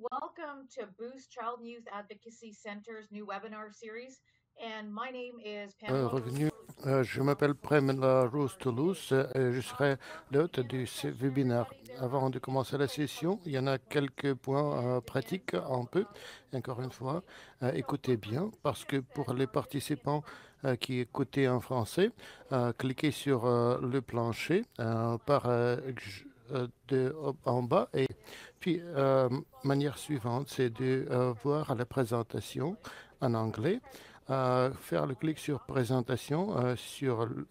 Welcome to Boost Child and Youth Advocacy Center's new webinar series. And my name is Pamela Revenu. Rose. Je m'appelle Pamela Rose Toulouse et je serai l'hôte du webinaire. Avant de commencer la session, il y en a quelques points pratiques un peu. Encore une fois, écoutez bien parce que pour les participants qui écoutaient en français, cliquez sur le plancher en bas et puis manière suivante, c'est de voir la présentation en anglais. Faire le clic sur présentation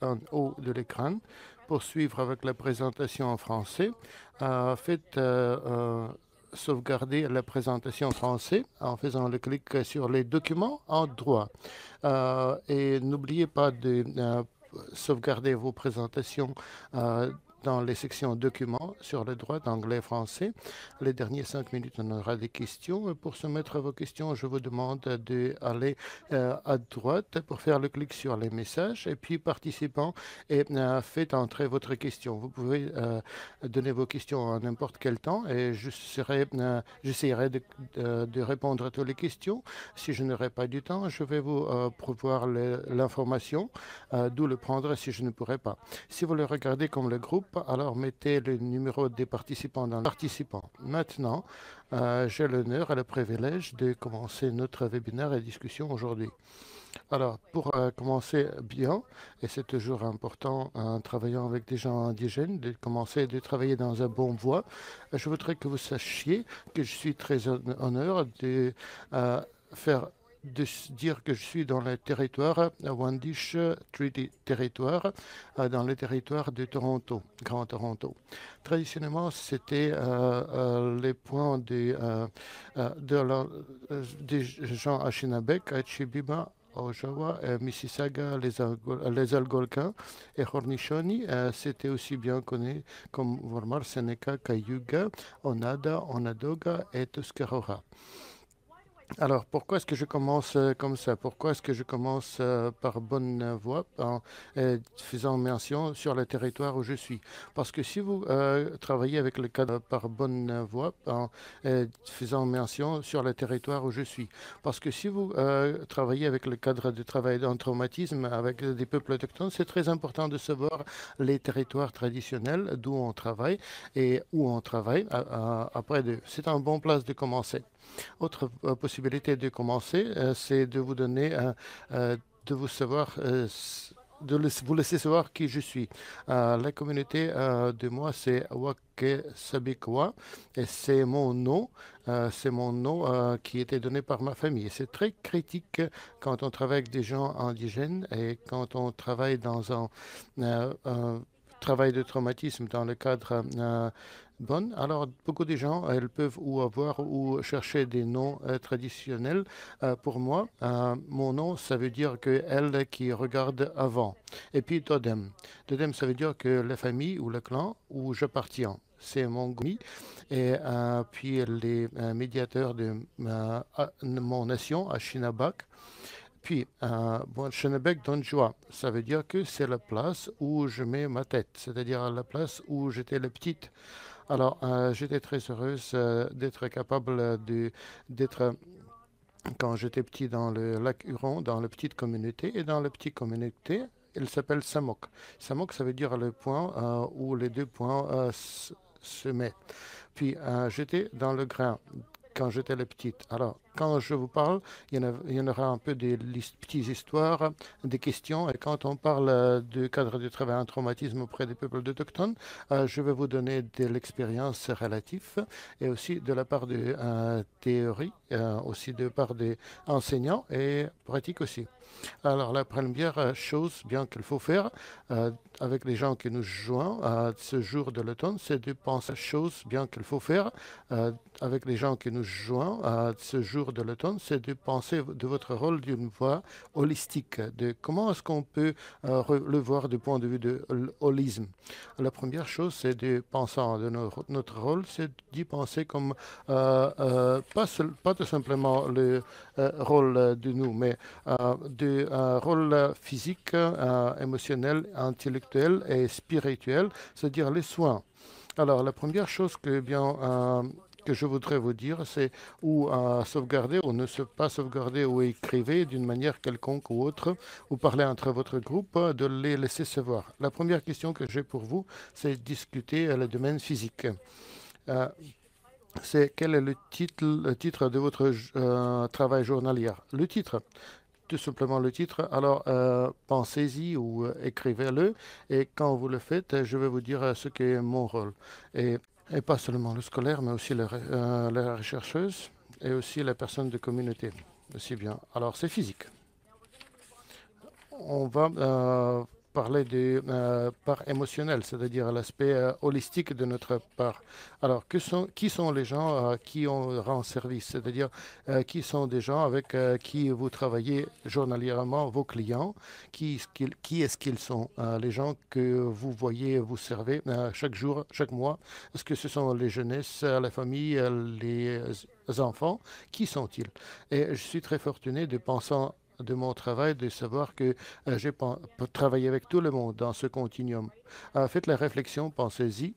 en haut de l'écran pour suivre avec la présentation en français. Faites sauvegarder la présentation en français en faisant le clic sur les documents en droit. Et n'oubliez pas de sauvegarder vos présentations dans les sections documents sur le droit anglais-français. Les derniers 5 minutes, on aura des questions. Pour soumettre vos questions, je vous demande d'aller à droite pour faire le clic sur les messages. Et puis, participants, et faites entrer votre question. Vous pouvez donner vos questions à n'importe quel temps et j'essaierai de répondre à toutes les questions. Si je n'aurai pas du temps, je vais vous prévoir l'information, d'où le prendre si je ne pourrai pas. Si vous le regardez comme le groupe, alors mettez le numéro des participants dans le participant. Maintenant, j'ai l'honneur et le privilège de commencer notre webinaire et discussion aujourd'hui. Alors, pour commencer bien, et c'est toujours important en travaillant avec des gens indigènes, de commencer de travailler dans un bon voie, je voudrais que vous sachiez que je suis très honneur de faire de dire que je suis dans le territoire Wandish Treaty Territoire, dans le territoire de Toronto, Grand Toronto. Traditionnellement, c'était les points des gens Anishinaabe, Achibiba, Oshawa, Mississauga, les Algonquins et Haudenosaunee. C'était aussi bien connu comme Wormar, Seneca, Cayuga, Onada, Onondaga et Tuscarora. Alors, pourquoi est-ce que je commence comme ça? Pourquoi est-ce que je commence par bonne voie en faisant mention sur le territoire où je suis? Parce que si vous travaillez avec le cadre par bonne voie en faisant mention sur le territoire où je suis, parce que si vous travaillez avec le cadre de travail en traumatisme avec des peuples autochtones, c'est très important de savoir les territoires traditionnels d'où on travaille et où on travaille. C'est un bon place de commencer. Autre possibilité de commencer, c'est de vous donner, de vous savoir, vous laisser savoir qui je suis. La communauté de moi, c'est Wake Sabikwa et c'est mon nom qui était donné par ma famille. C'est très critique quand on travaille avec des gens indigènes et quand on travaille dans un travail de traumatisme dans le cadre bon. Alors, beaucoup de gens, elles peuvent ou avoir ou chercher des noms traditionnels. Pour moi, mon nom, ça veut dire que elle qui regarde avant. Et puis, Todem. Todem, ça veut dire que la famille ou le clan où j'appartiens. C'est mon gumi. Et puis, les médiateurs de mon nation, à Shinabak. Puis, bon, Chenebek Donjoa, ça veut dire que c'est la place où je mets ma tête, c'est-à-dire la place où j'étais la petite. Alors, j'étais très heureuse d'être capable d'être, quand j'étais petit, dans le lac Huron, dans la petite communauté. Et dans la petite communauté, il s'appelle Samok. Samok, ça veut dire le point où les deux points se mettent. Puis, j'étais dans le grain quand j'étais la petite. Alors, quand je vous parle, il y en aura un peu des petites histoires, des questions. Et quand on parle du cadre de travail en traumatisme auprès des peuples autochtones, je vais vous donner de l'expérience relative et aussi de la part de théorie, aussi de la part des enseignants et pratique aussi. Alors, la première chose bien qu'il faut faire avec les gens qui nous joignent ce jour de l'automne, c'est de penser à choses bien qu'il faut faire avec les gens qui nous joignent ce jour de l'automne, c'est de penser de votre rôle d'une voie holistique, de comment est-ce qu'on peut le voir du point de vue de holisme. La première chose, c'est de penser de notre rôle, c'est d'y penser comme pas tout simplement le rôle de nous, mais de rôle physique, émotionnel, intellectuel et spirituel, c'est-à-dire les soins. Alors, la première chose que je voudrais vous dire, c'est ou sauvegarder ou ne pas sauvegarder ou écrivez d'une manière quelconque ou autre, ou parler entre votre groupe, de les laisser savoir. La première question que j'ai pour vous, c'est discuter le domaine physique. Euh, c'est quel est le titre de votre travail journalier? Le titre, tout simplement le titre. Alors, pensez-y ou écrivez-le. Et quand vous le faites, je vais vous dire ce qu'est mon rôle. Et, et pas seulement le scolaire, mais aussi la rechercheuse et aussi la personne de communauté. Aussi bien. Alors, c'est physique. On va parler de part émotionnelle, c'est-à-dire l'aspect holistique de notre part. Alors, qui sont les gens qui on rend service, c'est-à-dire qui sont des gens avec qui vous travaillez journalièrement, vos clients, qui est-ce qu'ils sont, les gens que vous voyez, vous servez chaque jour, chaque mois. Est-ce que ce sont les jeunesses, la famille, les enfants? Qui sont-ils? Et je suis très fortuné de mon travail de savoir que j'ai travaillé avec tout le monde dans ce continuum. Faites la réflexion, pensez-y,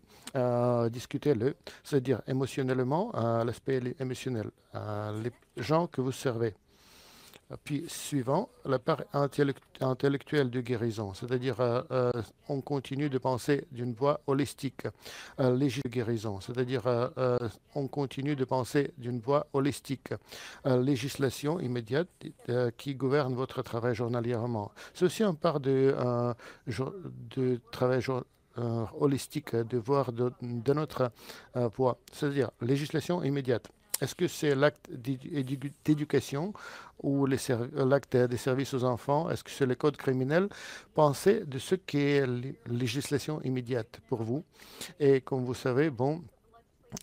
discutez-le, c'est-à-dire émotionnellement, l'aspect émotionnel, les gens que vous servez. Puis, suivant, la part intellectuelle de guérison, c'est-à-dire on continue de penser d'une voie holistique, de guérison, c'est-à-dire on continue de penser d'une voie holistique, législation immédiate qui gouverne votre travail journalièrement. C'est aussi une part de travail holistique, de voir de notre voie, c'est-à-dire législation immédiate. Est-ce que c'est l'acte d'éducation ou l'acte des services aux enfants? Est-ce que c'est le code criminel? Pensez de ce qu'est la législation immédiate pour vous. Et comme vous savez, bon,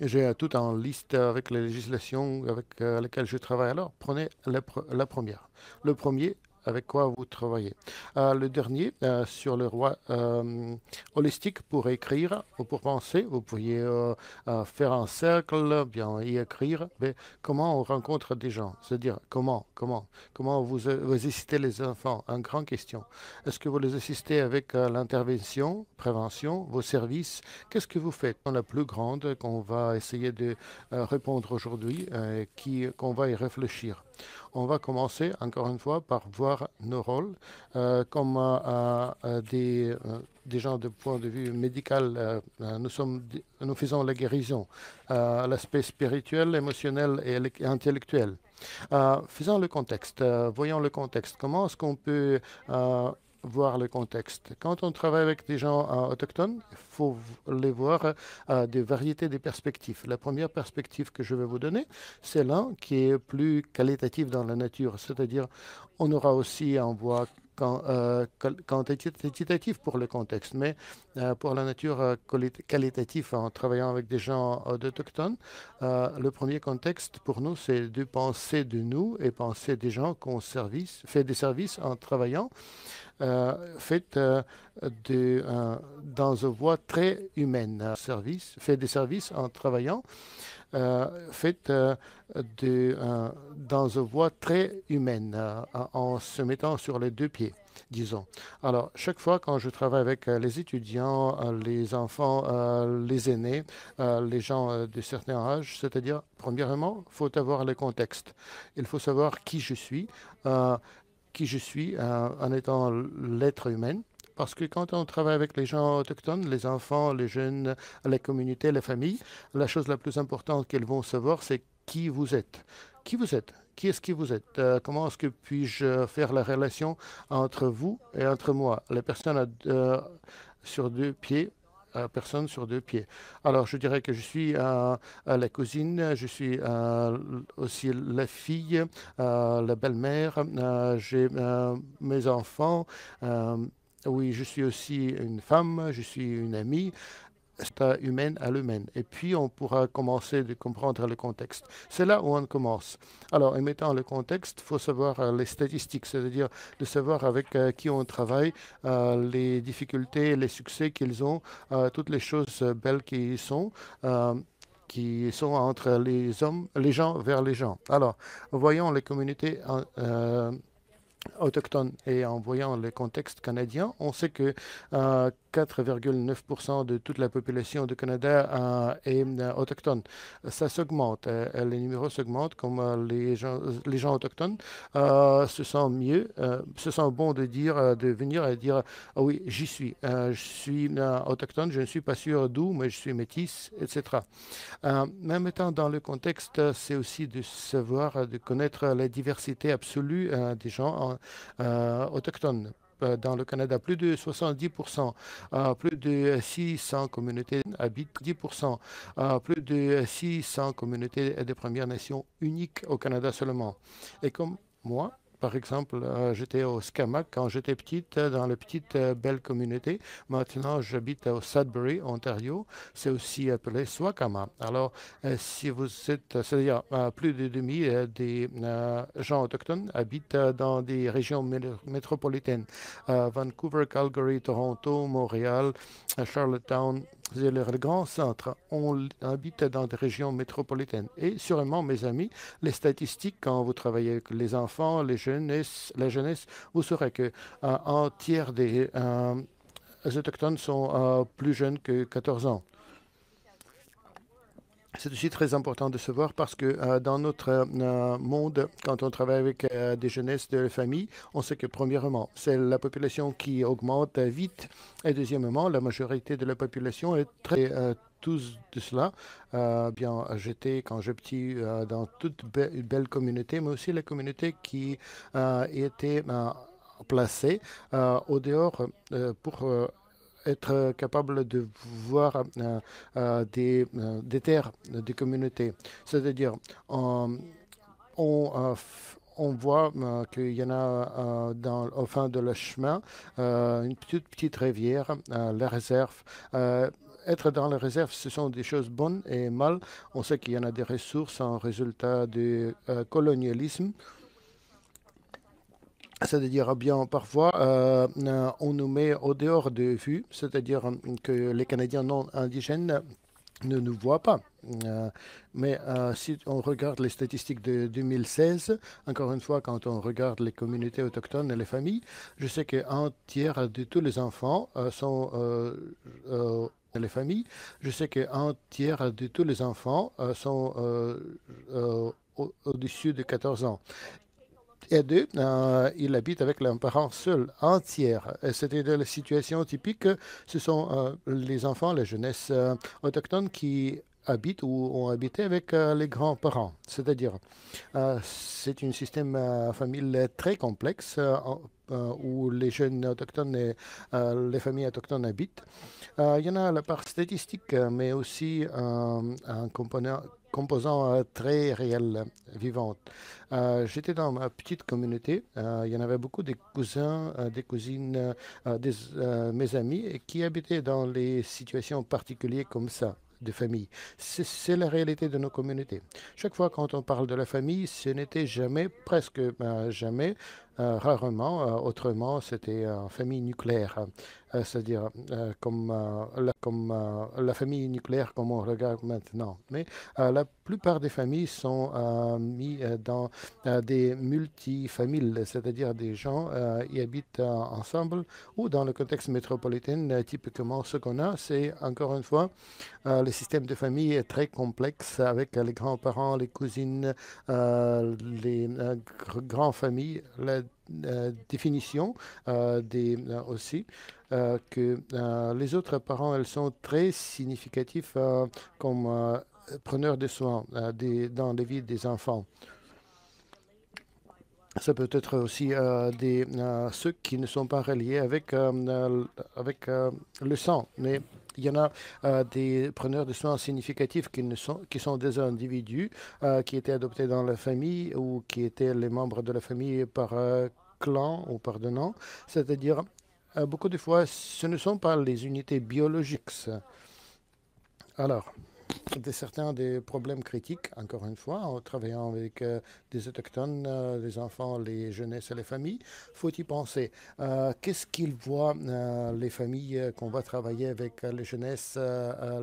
j'ai tout en liste avec les législations avec lesquelles je travaille. Alors, prenez la première. Le premier, avec quoi vous travaillez. Le dernier, sur le roi holistique pour écrire ou pour penser, vous pourriez faire un cercle, bien y écrire, mais comment on rencontre des gens, c'est-à-dire comment vous assistez les enfants, une grande question. Est-ce que vous les assistez avec l'intervention, prévention, vos services? Qu'est-ce que vous faites? La plus grande qu'on va essayer de répondre aujourd'hui, qu'on va y réfléchir. On va commencer, encore une fois, par voir nos rôles comme des gens de point de vue médical. Nous faisons la guérison, l'aspect spirituel, émotionnel et intellectuel. Faisons le contexte, voyons le contexte. Comment est-ce qu'on peut voir le contexte? Quand on travaille avec des gens autochtones, il faut les voir des variétés de perspectives. La première perspective que je vais vous donner, c'est l'un qui est plus qualitatif dans la nature, c'est-à-dire on aura aussi un voix quantitatif pour le contexte, mais pour la nature qualitative en travaillant avec des gens autochtones, le premier contexte pour nous, c'est de penser de nous et penser des gens qu'on fait des services en travaillant fait dans une voie très humaine. Fait des services en travaillant, fait dans une voie très humaine, en se mettant sur les deux pieds, disons. Alors, chaque fois quand je travaille avec les étudiants, les enfants, les aînés, les gens de certains âges, c'est-à-dire, premièrement, il faut avoir le contexte. Il faut savoir qui je suis en étant l'être humain. Parce que quand on travaille avec les gens autochtones, les enfants, les jeunes, les communautés, les familles, la chose la plus importante qu'ils vont savoir, c'est qui vous êtes. Qui vous êtes? Qui est-ce que vous êtes? Comment est-ce que puis-je faire la relation entre vous et entre moi? Les personnes sur deux pieds, personne sur deux pieds. Alors, je dirais que je suis la cousine, je suis aussi la fille, la belle-mère, j'ai mes enfants. Oui, je suis aussi une femme, je suis une amie. C'est humaine à l'humaine. Et puis, on pourra commencer de comprendre le contexte. C'est là où on commence. Alors, en mettant le contexte, il faut savoir les statistiques, c'est-à-dire de savoir avec qui on travaille, les difficultés, les succès qu'ils ont, toutes les choses belles qui sont entre les hommes, les gens vers les gens. Alors, voyons les communautés autochtones. Et en voyant le contexte canadien, on sait que 4,9% de toute la population du Canada est autochtone. Ça s'augmente. Les numéros s'augmentent comme les gens autochtones se sentent bon de dire, de venir et dire, ah oui, j'y suis. Je suis autochtone, je ne suis pas sûr d'où, mais je suis métis, etc. Même étant dans le contexte, c'est aussi de savoir, de connaître la diversité absolue des gens autochtones. Dans le Canada, plus de 70%, plus de 600 communautés habitent, 10%, plus de 600 communautés de Premières Nations uniques au Canada seulement. Et comme moi, par exemple, j'étais au Scamac quand j'étais petite, dans la petite belle communauté. Maintenant, j'habite au Sudbury, Ontario. C'est aussi appelé Swakama. Alors, si vous êtes, c'est-à-dire plus de demi des gens autochtones habitent dans des régions métropolitaines. Vancouver, Calgary, Toronto, Montréal, Charlottetown, c'est le grand centre. On habite dans des régions métropolitaines. Et sûrement, mes amis, les statistiques, quand vous travaillez avec les enfants, la jeunesse, vous saurez que un tiers des autochtones sont plus jeunes que 14 ans. C'est aussi très important de se voir parce que dans notre monde, quand on travaille avec des jeunesses de famille, on sait que premièrement, c'est la population qui augmente vite et deuxièmement, la majorité de la population est très tous de cela. Bien, j'étais quand j'étais petit dans toute une belle communauté, mais aussi la communauté qui était placée au dehors pour être capable de voir des terres, des communautés. C'est-à-dire, on voit qu'il y en a au fin de le chemin une petite rivière, la réserve. Être dans la réserve, ce sont des choses bonnes et mal. On sait qu'il y en a des ressources en résultat du colonialisme. C'est-à-dire, bien, parfois, on nous met au dehors de vue, c'est-à-dire que les Canadiens non indigènes ne nous voient pas. Mais si on regarde les statistiques de 2016, encore une fois, quand on regarde les communautés autochtones et les familles, je sais qu'un tiers de tous les enfants sont les familles. Je sais qu'un tiers de tous les enfants sont au-dessus de 14 ans. Et deux, il habite avec leurs parents seuls, entière. Et c'était la situation typique. Ce sont les enfants, la jeunesse autochtone qui habitent ou ont habité avec les grands-parents. C'est-à-dire, c'est un système familial très complexe où les jeunes autochtones et les familles autochtones habitent. Il y en a la part statistique, mais aussi un composant très réel, vivant. J'étais dans ma petite communauté. Il y en avait beaucoup des cousins, des cousines, mes amis qui habitaient dans les situations particulières comme ça de famille. C'est la réalité de nos communautés. Chaque fois quand on parle de la famille, ce n'était jamais, presque jamais, rarement, autrement, c'était famille nucléaire, c'est-à-dire comme la famille nucléaire comme on regarde maintenant. Mais la plupart des familles sont mises dans des multifamilles, c'est-à-dire des gens y habitent ensemble ou dans le contexte métropolitain, typiquement ce qu'on a, c'est encore une fois le système de famille est très complexe avec les grands-parents, les cousines, les grandes familles. La définition aussi que les autres parents, elles sont très significatifs comme preneurs de soins dans la vie des enfants. Ça peut être aussi ceux qui ne sont pas reliés avec le sang, mais il y en a des preneurs de soins significatifs qui sont des individus qui étaient adoptés dans la famille ou qui étaient les membres de la famille par clan ou par de nom. C'est-à-dire, beaucoup de fois, ce ne sont pas les unités biologiques. Alors, certains des problèmes critiques, encore une fois, en travaillant avec des autochtones, les enfants, les jeunesses et les familles. Faut y penser. Qu'est-ce qu'ils voient, les familles, qu'on va travailler avec les jeunesses,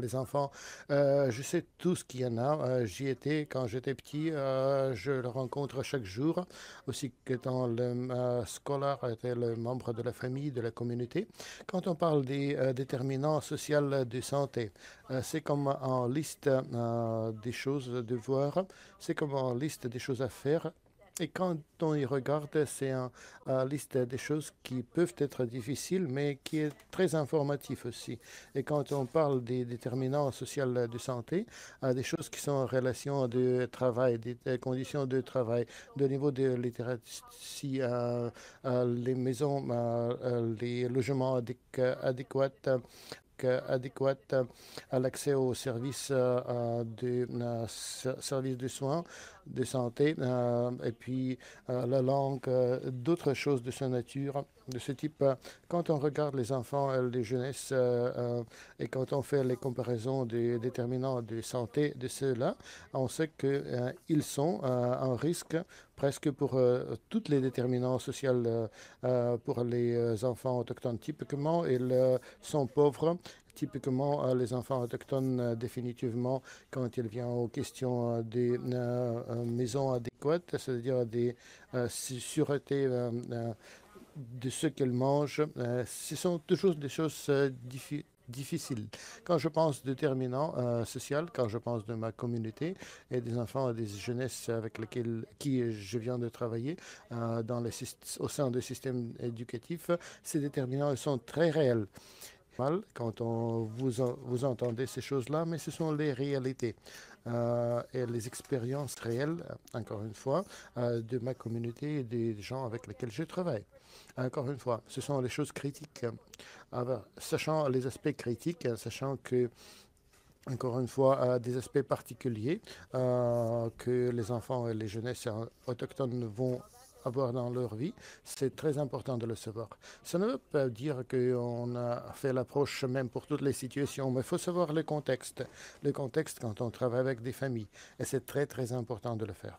les enfants? Je sais tout ce qu'il y en a. J'y étais quand j'étais petit. Je le rencontre chaque jour, aussi que dans le scolaire était le membre de la famille, de la communauté. Quand on parle des déterminants sociaux de santé, c'est comme en liste des choses à devoir, c'est comme en liste des choses à faire. Et quand on y regarde, c'est une liste des choses qui peuvent être difficiles, mais qui est très informatif aussi. Et quand on parle des déterminants sociaux de santé, des choses qui sont en relation de travail, des conditions de travail, de niveau de littératie, les maisons, les logements adéquats, adéquate à l'accès aux services services de soins, de santé, et puis la langue, d'autres choses de sa nature, de ce type. Quand on regarde les enfants, les jeunesses, et quand on fait les comparaisons des déterminants de santé de ceux-là, on sait qu'ils sont un risque presque pour tous les déterminants sociaux pour les enfants autochtones. Typiquement, ils sont pauvres. Typiquement, les enfants autochtones, définitivement, quand il vient aux questions des maisons adéquates, c'est-à-dire des sûretés de ce qu'ils mangent, ce sont toujours des choses difficiles. Quand je pense déterminant social, quand je pense de ma communauté et des enfants et des jeunesses avec lesquels qui je viens de travailler au sein du système éducatif, ces déterminants ils sont très réels mal quand vous entendez ces choses-là, mais ce sont les réalités et les expériences réelles, encore une fois, de ma communauté et des gens avec lesquels je travaille. Encore une fois, ce sont les choses critiques. Alors, sachant les aspects critiques, sachant que encore une fois, des aspects particuliers que les enfants et les jeunesses autochtones vont avoir dans leur vie, c'est très important de le savoir. Ça ne veut pas dire qu'on a fait l'approche même pour toutes les situations, mais il faut savoir le contexte quand on travaille avec des familles. Et c'est très, très important de le faire.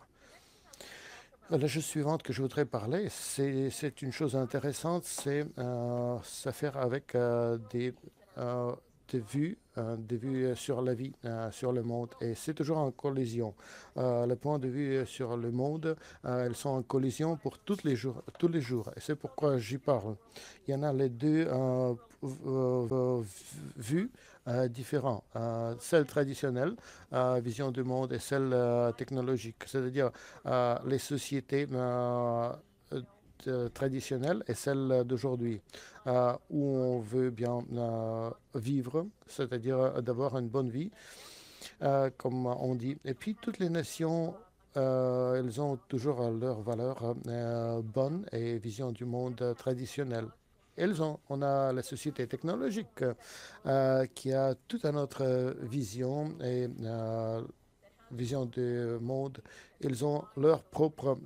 La chose suivante que je voudrais parler, c'est une chose intéressante, c'est s'affaire avec euh, des vues sur la vie, sur le monde. Et c'est toujours en collision. Le point de vue sur le monde, elles sont en collision pour tous les jours, tous les jours. Et c'est pourquoi j'y parle. Il y en a les deux vues différentes. Celle traditionnelle, vision du monde, et celle technologique. C'est-à-dire les sociétés traditionnelles et celles d'aujourd'hui, où on veut bien vivre, c'est-à-dire d'avoir une bonne vie, comme on dit. Et puis toutes les nations, elles ont toujours leurs valeurs bonnes et vision du monde traditionnel. On a la société technologique qui a toute une autre vision et vision du monde. Ils ont leur propre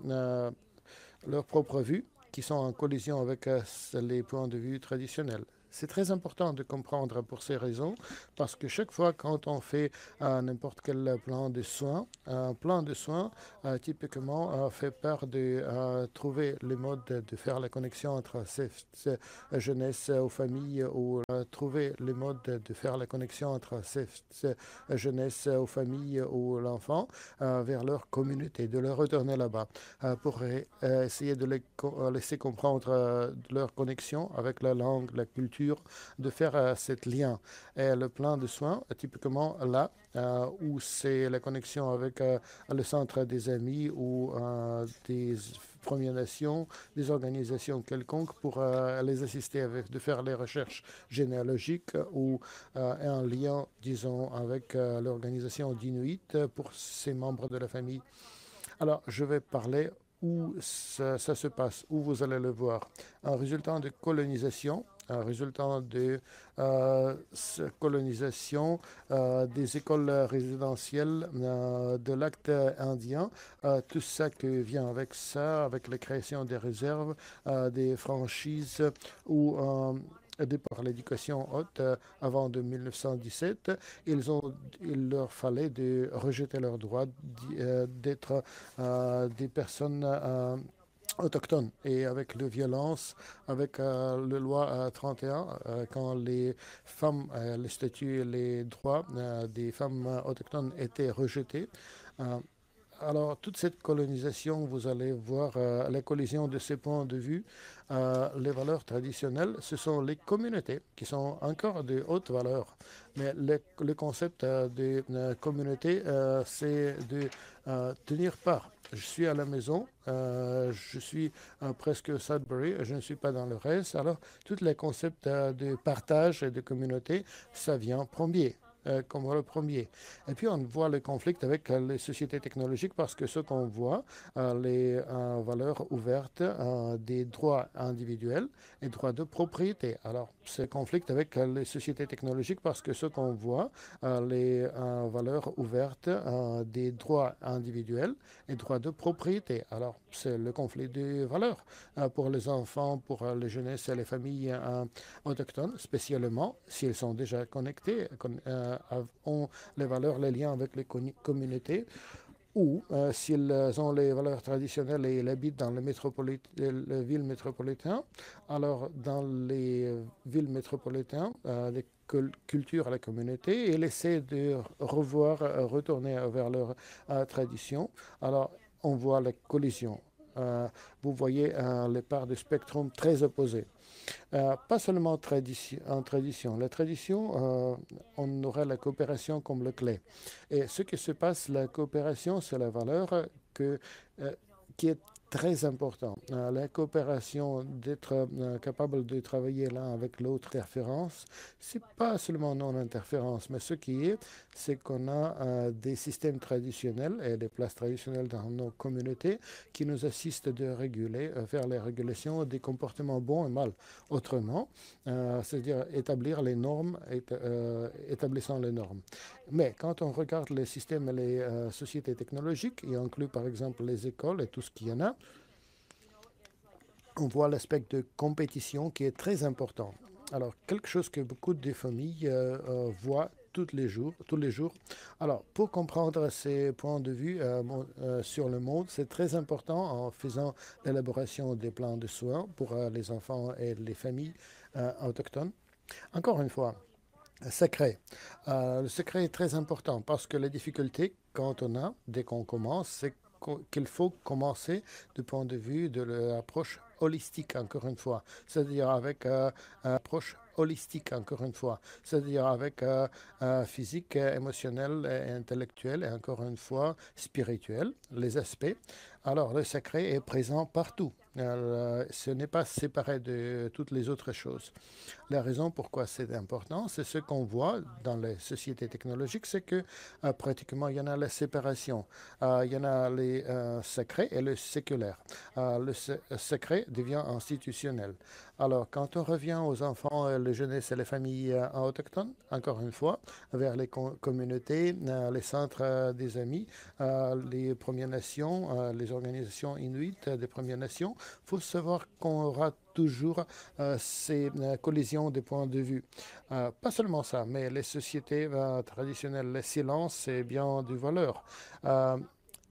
vue qui sont en collision avec les points de vue traditionnels. C'est très important de comprendre pour ces raisons, parce que chaque fois quand on fait n'importe quel plan de soins, un plan de soins typiquement fait part de trouver les modes de faire la connexion entre ces jeunesse aux familles, ou trouver les modes de faire la connexion entre ces jeunesse aux familles ou l'enfant vers leur communauté, de le retourner là-bas pour essayer de laisser comprendre leur connexion avec la langue, la culture, de faire cet lien. Et le plan de soins, typiquement là, où c'est la connexion avec le centre des amis ou des Premières Nations, des organisations quelconques pour les assister avec, de faire les recherches généalogiques ou un lien, disons, avec l'organisation d'Inuit pour ces membres de la famille. Alors, je vais parler où ça se passe, où vous allez le voir. Un résultat de colonisation, un résultat de colonisation des écoles résidentielles, de l'acte indien, tout ça qui vient avec ça, avec la création des réserves, des franchises ou aidés par l'éducation haute avant de 1917, il leur fallait de rejeter leur droit d'être des personnes autochtones. Et avec la violence, avec la loi 31, quand les femmes, les statuts et les droits des femmes autochtones étaient rejetés, euh, alors, toute cette colonisation, vous allez voir la collision de ces points de vue. Les valeurs traditionnelles, ce sont les communautés qui sont encore de hautes valeurs. Mais le concept de communauté, c'est de tenir part. Je suis à la maison, je suis presque Sudbury, je ne suis pas dans le reste. Alors, tous les concepts de partage et de communauté, ça vient premier comme le premier. Et puis on voit le conflit avec les sociétés technologiques parce que ce qu'on voit, les valeurs ouvertes des droits individuels et droits de propriété. Alors, c'est conflit avec les sociétés technologiques parce que ce qu'on voit, les valeurs ouvertes des droits individuels et droits de propriété. Alors, c'est le conflit des valeurs pour les enfants, pour les jeunesses et les familles autochtones, spécialement s'ils sont déjà connectés, ont les valeurs, les liens avec les communautés, ou s'ils ont les valeurs traditionnelles et ils habitent dans les villes métropolitaines, alors dans les villes métropolitaines, les cultures à la communauté, ils essaient de revoir, retourner vers leur tradition. Alors, on voit la collision. Vous voyez les parts de spectrum très opposées. Pas seulement en tradition. La tradition, on aurait la coopération comme le clé. Et ce qui se passe, la coopération, c'est la valeur que, euh, qui est très important. La coopération, d'être capable de travailler l'un avec l'autre, interférence, c'est pas seulement non-interférence, mais ce qui est, c'est qu'on a des systèmes traditionnels et des places traditionnelles dans nos communautés qui nous assistent de réguler, faire les régulations des comportements bons et mal. Autrement, c'est-à-dire établir les normes, établissant les normes. Mais quand on regarde les systèmes et les sociétés technologiques, y inclut par exemple les écoles et tout ce qu'il y en a, on voit l'aspect de compétition qui est très important. Alors, quelque chose que beaucoup de familles voient tous les jours. Alors, pour comprendre ces points de vue sur le monde, c'est très important en faisant l'élaboration des plans de soins pour les enfants et les familles autochtones. Encore une fois, secret. Le secret est très important parce que les difficultés, quand on a, dès qu'on commence, c'est qu'il faut commencer du point de vue de l'approche holistique, encore une fois. C'est-à-dire avec une approche holistique, encore une fois. C'est-à-dire avec physique, émotionnel, et intellectuel et encore une fois spirituel, les aspects. Alors, le secret est présent partout. Ce n'est pas séparé de toutes les autres choses. La raison pourquoi c'est important, c'est ce qu'on voit dans les sociétés technologiques, c'est que pratiquement il y en a la séparation. Il y en a les secrets et le séculaire. Le secret devient institutionnel. Alors, quand on revient aux enfants, les jeunesses et les familles autochtones, encore une fois, vers les communautés, les centres des amis, les Premières Nations, les organisations inuites des Premières Nations, il faut savoir qu'on aura toujours ces collisions de points de vue. Pas seulement ça, mais les sociétés traditionnelles, le silence, c'est bien du valeur. Euh,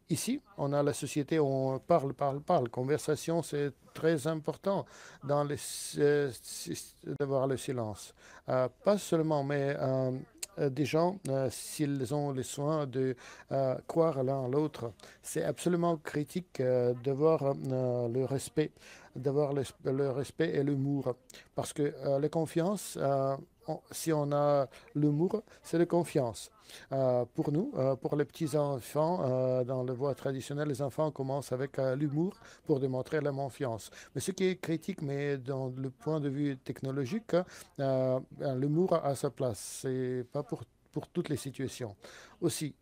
Ici, on a la société où on parle, parle, parle. Conversation, c'est très important dans d'avoir le silence. Pas seulement, mais des gens, s'ils ont le soin de croire l'un l'autre, c'est absolument critique d'avoir le respect, d'avoir le respect et l'humour. Parce que la confiance, si on a l'humour, c'est la confiance. Pour nous, pour les petits-enfants, dans la voie traditionnelle, les enfants commencent avec l'humour pour démontrer la confiance. Mais ce qui est critique, mais dans le point de vue technologique, l'humour a sa place. C'est pas pour toutes les situations. Aussi,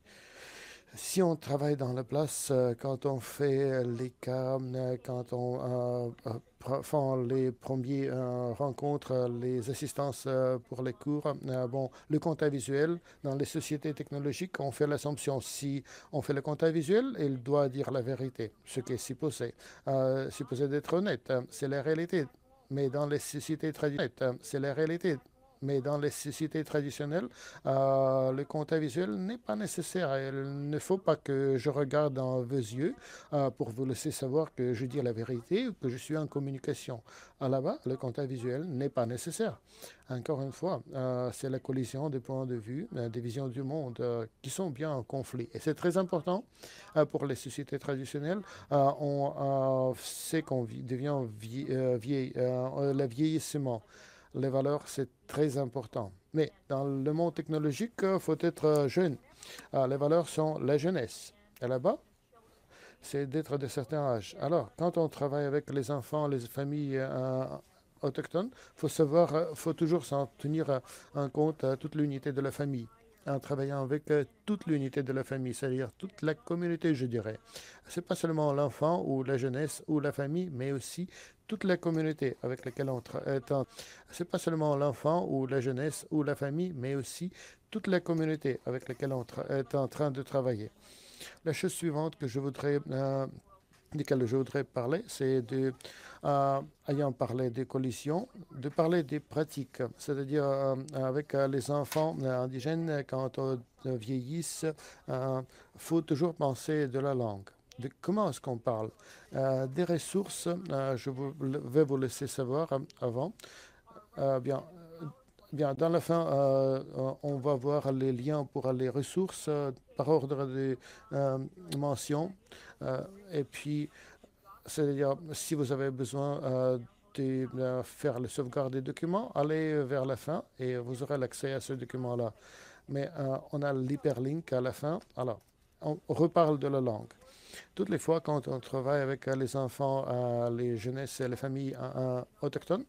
si on travaille dans la place, quand on fait les cas, quand on fait les premiers rencontres, les assistances pour les cours, bon, le compta visuel, dans les sociétés technologiques, on fait l'assumption, si on fait le compta visuel, il doit dire la vérité, ce qui est supposé d'être honnête, c'est la réalité. Mais dans les sociétés traditionnelles, c'est la réalité. Mais dans les sociétés traditionnelles, le compteur visuel n'est pas nécessaire. Il ne faut pas que je regarde dans vos yeux pour vous laisser savoir que je dis la vérité ou que je suis en communication. Là-bas, le compteur visuel n'est pas nécessaire. Encore une fois, c'est la collision des points de vue, des visions du monde qui sont bien en conflit. Et c'est très important pour les sociétés traditionnelles. On sait qu'on devient le vieillissement. Les valeurs, c'est très important. Mais dans le monde technologique, il faut être jeune. Les valeurs sont la jeunesse. Et là-bas, c'est d'être de certains âges. Alors, quand on travaille avec les enfants, les familles autochtones, faut toujours s'en tenir en compte toute l'unité de la famille en travaillant avec toute l'unité de la famille, c'est-à-dire toute la communauté, je dirais. C'est pas seulement l'enfant ou la jeunesse ou la famille, mais aussi toute la communauté avec laquelle on travaille. C'est pas seulement l'enfant ou la jeunesse ou la famille, mais aussi toute la communauté avec laquelle on est en train de travailler. La chose suivante desquelles je voudrais parler, c'est ayant parlé des collisions, de parler des pratiques, c'est-à-dire avec les enfants indigènes, quand on vieillisse, il faut toujours penser de la langue. De comment est-ce qu'on parle? Des ressources, vais vous laisser savoir avant. Bien, Bien, dans la fin, on va voir les liens pour les ressources par ordre de mention. Et puis, c'est-à-dire, si vous avez besoin de faire le sauvegarde des documents, allez vers la fin et vous aurez l'accès à ce document-là. Mais on a l'hyperlink à la fin. Alors, on reparle de la langue. Toutes les fois quand on travaille avec les enfants, les jeunesses et les familles autochtones,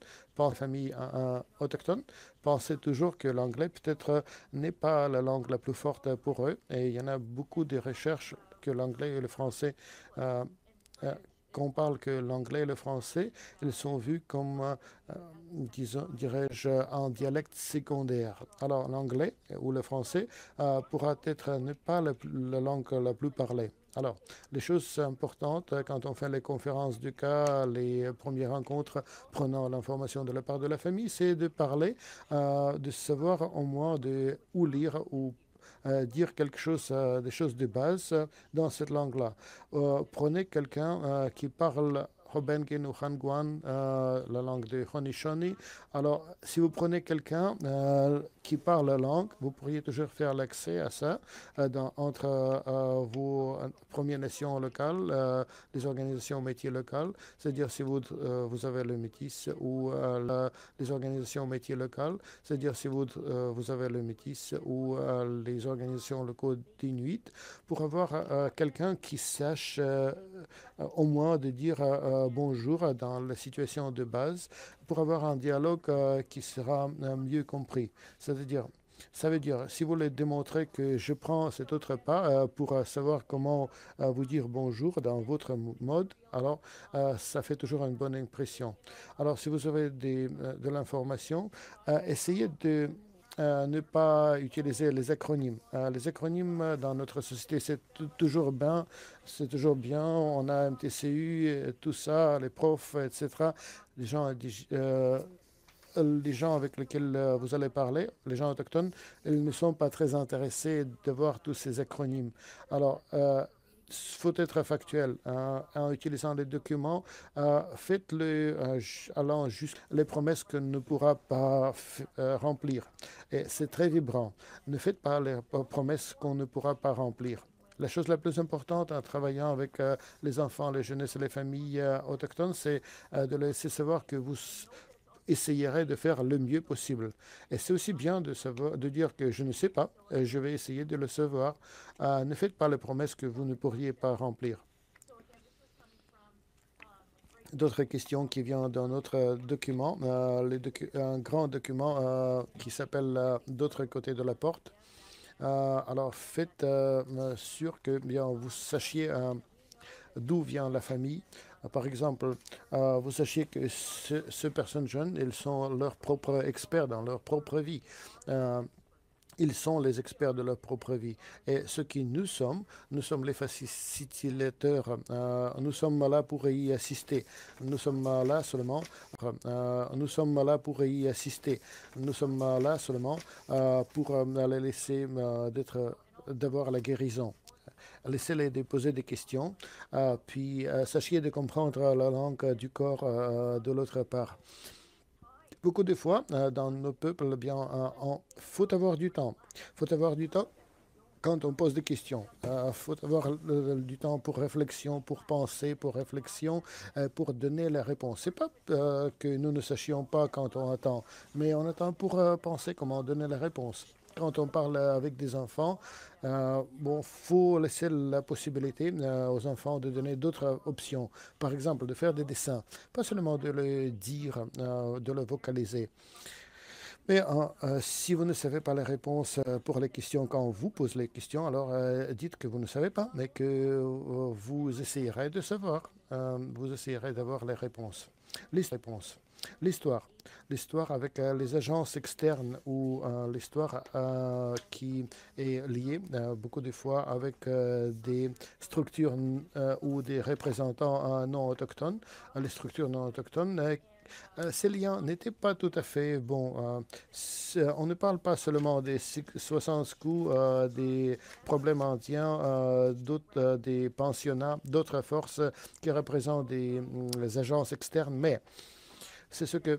pensez toujours que l'anglais peut-être n'est pas la langue la plus forte pour eux. Et il y en a beaucoup de recherches que l'anglais et le français, euh, euh, qu'on parle que l'anglais et le français, ils sont vus comme, dirais-je, un dialecte secondaire. Alors l'anglais ou le français pourra être ne pas la langue la plus parlée. Alors, les choses importantes quand on fait les conférences du cas, les premières rencontres prenant l'information de la part de la famille, c'est de parler, de savoir au moins de où lire ou dire quelque chose, des choses de base dans cette langue-là. Prenez quelqu'un qui parle Hobengen ou Hanguan, la langue de Haudenosaunee. Alors, si vous prenez quelqu'un qui parle la langue, vous pourriez toujours faire l'accès à ça entre vos Premières Nations locales, les organisations métiers locales, c'est-à-dire si vous avez le métis ou les organisations métiers locales, c'est-à-dire si vous avez le métis ou les organisations locaux d'Inuit, pour avoir quelqu'un qui sache au moins de dire bonjour dans la situation de base pour avoir un dialogue qui sera mieux compris. C'est-à-dire, ça veut dire, si vous voulez démontrer que je prends cet autre pas pour savoir comment vous dire bonjour dans votre mode, alors ça fait toujours une bonne impression. Alors, si vous avez de l'information, essayez de ne pas utiliser les acronymes. Les acronymes dans notre société, toujours bien. C'est toujours bien. On a MTCU, tout ça, les profs, etc. Les gens, les gens avec lesquels vous allez parler, les gens autochtones, ils ne sont pas très intéressés de voir tous ces acronymes. Alors, faut être factuel en utilisant les documents. Faites-le allant juste les promesses que ne pourra pas remplir. Et c'est très vibrant. Ne faites pas les promesses qu'on ne pourra pas remplir. La chose la plus importante en travaillant avec les enfants, les jeunesses et les familles autochtones, c'est de laisser savoir que vous essayerai de faire le mieux possible. Et c'est aussi bien de dire que je ne sais pas, et je vais essayer de le savoir. Ne faites pas les promesses que vous ne pourriez pas remplir. D'autres questions qui viennent dans notre document, un grand document qui s'appelle D'autre côté de la porte. Alors faites sûr que bien, vous sachiez d'où vient la famille. Par exemple, vous sachiez que ces personnes jeunes, ils sont leurs propres experts dans leur propre vie. Ils sont les experts de leur propre vie. Et ce qui nous sommes les facilitateurs. Nous sommes là pour y assister. Nous sommes là seulement. Nous sommes là pour y assister. Nous sommes là seulement pour les laisser d'avoir la guérison. Laissez-les poser des questions, puis sachez de comprendre la langue du corps de l'autre part. Beaucoup de fois, dans nos peuples, eh bien, faut avoir du temps. Faut avoir du temps quand on pose des questions. Il faut avoir du temps pour réflexion, pour penser, pour réflexion, pour donner la réponse. C'est pas que nous ne sachions pas quand on attend, mais on attend pour penser comment donner la réponse. Quand on parle avec des enfants, bon, faut laisser la possibilité aux enfants de donner d'autres options. Par exemple, de faire des dessins, pas seulement de le dire, de le vocaliser. Mais si vous ne savez pas les réponses pour les questions quand on vous pose les questions, alors dites que vous ne savez pas, mais que vous essayerez de savoir. Vous essayerez d'avoir les réponses. Les réponses. L'histoire. L'histoire avec les agences externes ou l'histoire qui est liée beaucoup de fois avec des structures ou des représentants non autochtones. Les structures non autochtones ces liens n'étaient pas tout à fait bons. On ne parle pas seulement des 60 coups, des problèmes indiens, d'autres, des pensionnats, d'autres forces qui représentent des agences externes, mais c'est ce que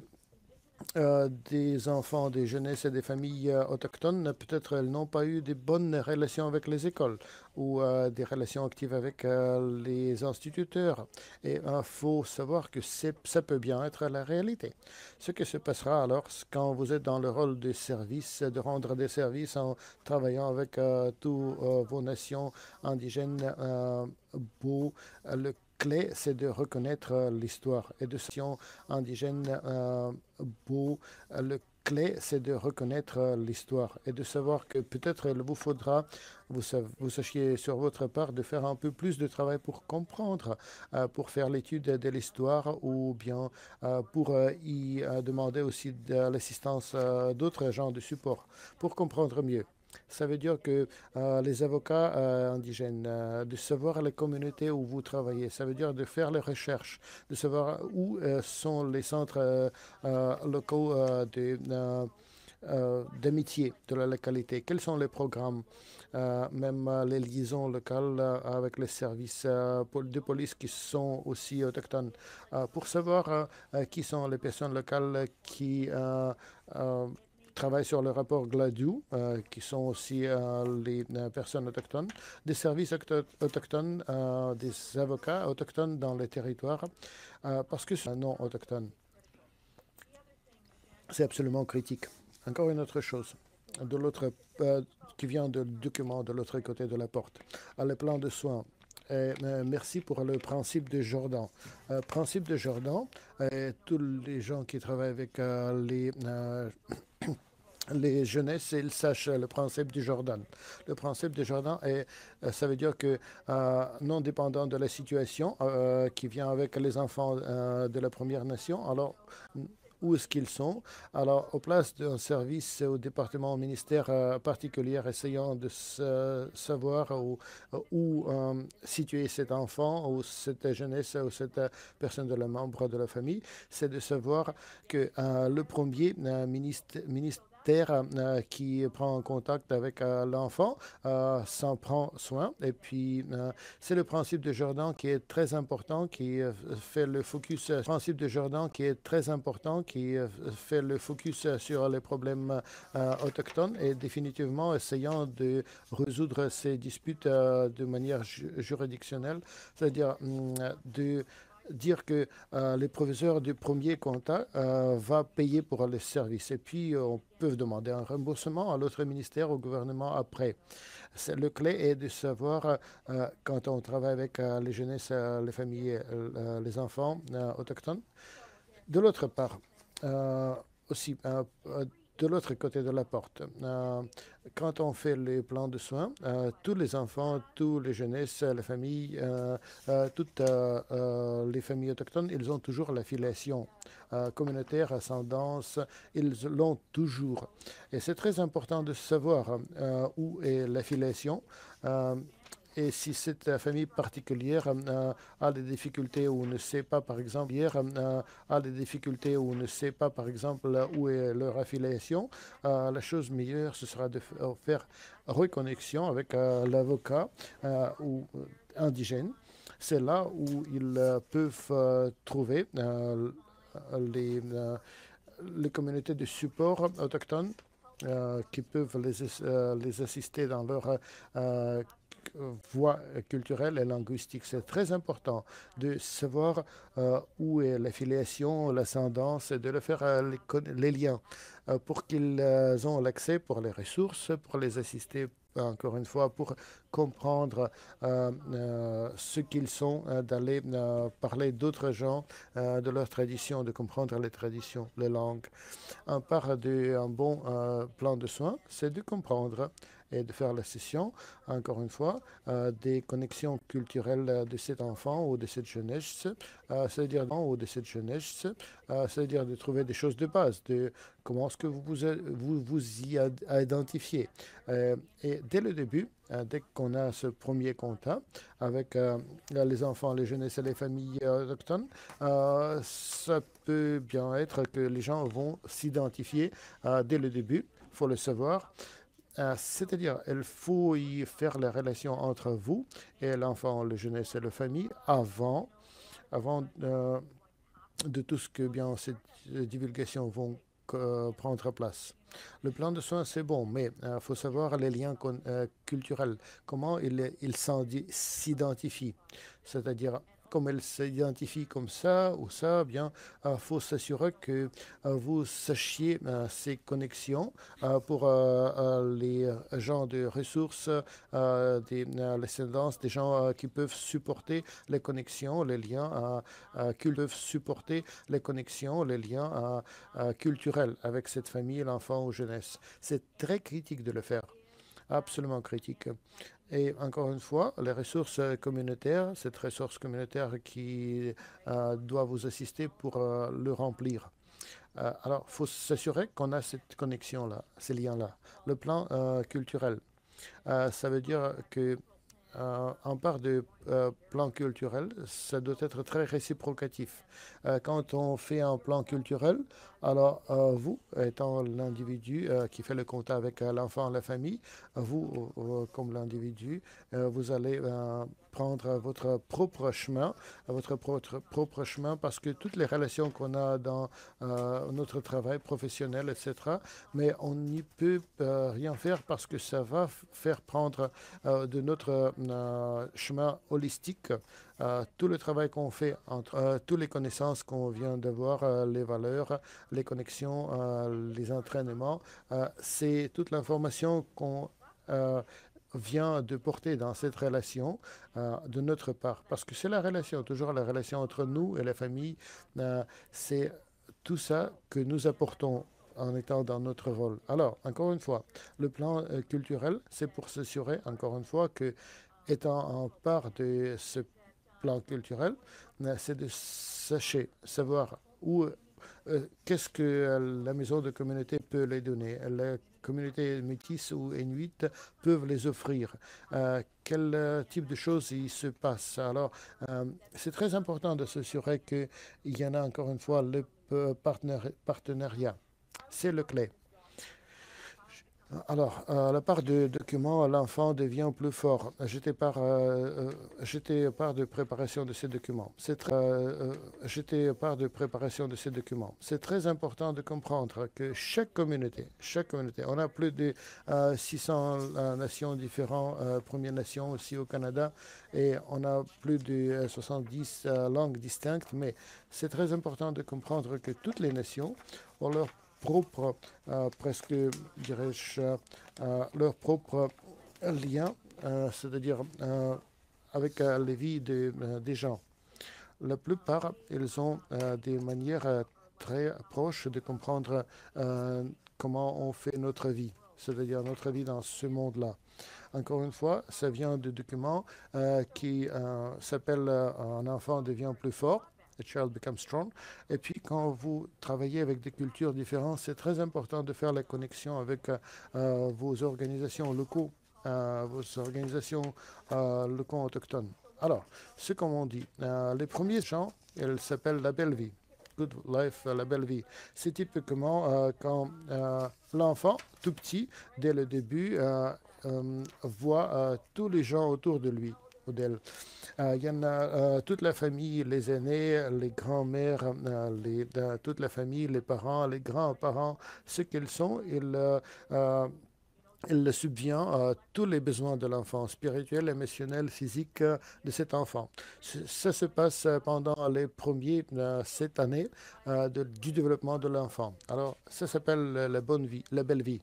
des enfants, des jeunesses et des familles autochtones, peut-être elles n'ont pas eu de bonnes relations avec les écoles ou des relations actives avec les instituteurs. Et il faut savoir que ça peut bien être la réalité. Ce qui se passera alors quand vous êtes dans le rôle de service, de rendre des services en travaillant avec toutes vos nations indigènes, beaux, le clé, c'est de reconnaître l'histoire et de nations indigènes beaux. Le clé, c'est de reconnaître l'histoire et de savoir que peut-être il vous faudra, vous sachiez sur votre part, de faire un peu plus de travail pour comprendre, pour faire l'étude de l'histoire ou bien pour y demander aussi de l'assistance d'autres gens de support pour comprendre mieux. Ça veut dire que les avocats indigènes, de savoir les communautés où vous travaillez, ça veut dire de faire les recherches, de savoir où sont les centres locaux d'amitié de la localité, quels sont les programmes, même les liaisons locales avec les services de police qui sont aussi autochtones, pour savoir qui sont les personnes locales qui travaillent sur le rapport GLADU, qui sont aussi les personnes autochtones, des services autochtones, des avocats autochtones dans les territoires, parce que c'est un non autochtone. C'est absolument critique. Encore une autre chose, de l'autre, qui vient du document de l'autre côté de la porte, le plan de soins. Merci pour le principe de Jordan. Principe de Jordan, tous les gens qui travaillent avec les jeunesses, ils sachent le principe du Jordan. Le principe du Jordan, ça veut dire que non dépendant de la situation qui vient avec les enfants de la Première Nation, alors où est-ce qu'ils sont. Alors, au place d'un service au département, au ministère particulier, essayant de savoir où situer cet enfant ou cette jeunesse ou cette personne de la membre de la famille, c'est de savoir que le premier ministère qui prend contact avec l'enfant s'en prend soin. Et puis, c'est le principe de Jordan qui est très important, qui fait le focus, principe de Jordan qui est très important, qui fait le focus sur les problèmes autochtones et définitivement essayant de résoudre ces disputes de manière juridictionnelle, c'est-à-dire de dire que les professeurs du premier contact va payer pour les services et puis on peut demander un remboursement à l'autre ministère, au gouvernement après. Le clé est de savoir quand on travaille avec les jeunesses, les familles, les enfants autochtones. De l'autre part, aussi de l'autre côté de la porte. Quand on fait les plans de soins, tous les enfants, tous les jeunesses, les familles, toutes les familles autochtones, ils ont toujours la filiation communautaire, ascendance, ils l'ont toujours. Et c'est très important de savoir où est l'affiliation. Et si cette famille particulière a des difficultés ou ne sait pas, par exemple, a des difficultés ou ne sait pas, par exemple, où est leur affiliation, la chose meilleure, ce sera de faire reconnexion avec l'avocat ou indigène. C'est là où ils peuvent trouver les, euh, les communautés de support autochtones qui peuvent les assister dans leur euh, voie culturelle et linguistique. C'est très important de savoir où est l'affiliation, l'ascendance, et de le faire les liens pour qu'ils aient l'accès pour les ressources, pour les assister encore une fois, pour comprendre ce qu'ils sont, d'aller parler d'autres gens, de leurs traditions, de comprendre les traditions, les langues. Un part d'un bon plan de soins, c'est de comprendre et de faire la session, encore une fois, des connexions culturelles de cet enfant ou de cette jeunesse, c'est-à-dire de trouver des choses de base, de comment est-ce que vous y identifiez. Et dès le début, dès qu'on a ce premier contact avec les enfants, les jeunesses et les familles autochtones, ça peut bien être que les gens vont s'identifier dès le début, il faut le savoir. C'est-à-dire, il faut y faire la relation entre vous et l'enfant, la jeunesse et la famille avant de tout ce que bien cette divulgation vont prendre place. Le plan de soins, c'est bon, mais il faut savoir les liens culturels, comment ils s'identifient. C'est-à-dire, comme ils s'identifient comme ça ou ça, bien, il faut s'assurer que vous sachiez ces connexions pour les gens de ressources, des descendances, des gens qui peuvent supporter les connexions, les liens, qui peuvent supporter les connexions, les liens culturels avec cette famille, l'enfant ou jeunesse. C'est très critique de le faire, absolument critique. Et encore une fois, les ressources communautaires, cette ressource communautaire qui doit vous assister pour le remplir. Alors, il faut s'assurer qu'on a cette connexion-là, ces liens-là. Le plan culturel, ça veut dire que en part de plan culturel, ça doit être très réciprocatif. Quand on fait un plan culturel, alors vous, étant l'individu qui fait le contact avec l'enfant, la famille, vous, comme l'individu, vous allez prendre votre propre chemin, parce que toutes les relations qu'on a dans notre travail professionnel, etc., mais on n'y peut rien faire parce que ça va faire prendre de notre chemin holistique, tout le travail qu'on fait entre toutes les connaissances qu'on vient d'avoir, les valeurs, les connexions, les entraînements, c'est toute l'information qu'on vient de porter dans cette relation de notre part. Parce que c'est la relation, toujours la relation entre nous et la famille, c'est tout ça que nous apportons en étant dans notre rôle. Alors, encore une fois, le plan culturel, c'est pour s'assurer, encore une fois, que étant en part de ce plan culturel, c'est de savoir où, qu'est-ce que la maison de communauté peut les donner. La communauté métisse ou inuit peuvent les offrir. Quel type de choses il se passe. Alors, c'est très important de s'assurer qu'il y en a encore une fois le partenariat. C'est le clé. Alors, à la part de documents, l'enfant devient plus fort. J'étais part de préparation de ces documents. J'étais part de préparation de ces documents. C'est très important de comprendre que chaque communauté, on a plus de 600 nations différentes, Premières Nations aussi au Canada, et on a plus de 70 langues distinctes, mais c'est très important de comprendre que toutes les nations ont leur propre, presque, dirais-je, leur propre lien, c'est-à-dire avec les vies des gens. La plupart, ils ont des manières très proches de comprendre comment on fait notre vie, c'est-à-dire notre vie dans ce monde-là. Encore une fois, ça vient du document qui s'appelle Un enfant devient plus fort. A child becomes strong. Et puis, quand vous travaillez avec des cultures différentes, c'est très important de faire la connexion avec vos organisations locaux, vos organisations locaux autochtones. Alors, ce qu'on dit, les premiers gens, ils s'appellent la belle vie. Good life, la belle vie. C'est typiquement quand l'enfant, tout petit, dès le début, voit tous les gens autour de lui ou d'elle. Il y en a toute la famille, les aînés, les grands-mères, toute la famille, les parents, les grands-parents, ce qu'ils sont, il subvient à tous les besoins de l'enfant, spirituel, émotionnel, physique de cet enfant. Ça se passe pendant les premiers 7 années du développement de l'enfant. Alors, ça s'appelle la bonne vie, la belle vie.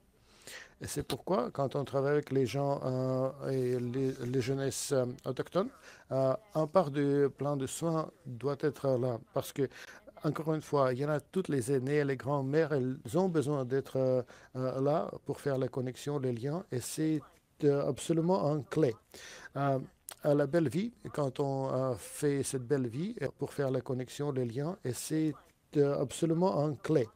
Et c'est pourquoi, quand on travaille avec les gens et les jeunesses autochtones, un part du plan de soins doit être là. Parce que, encore une fois, il y en a toutes les aînés, les grands-mères, elles ont besoin d'être là pour faire la connexion, les liens, et c'est absolument un clé. À la belle vie, quand on fait cette belle vie pour faire la connexion, les liens, et c'est absolument un clé.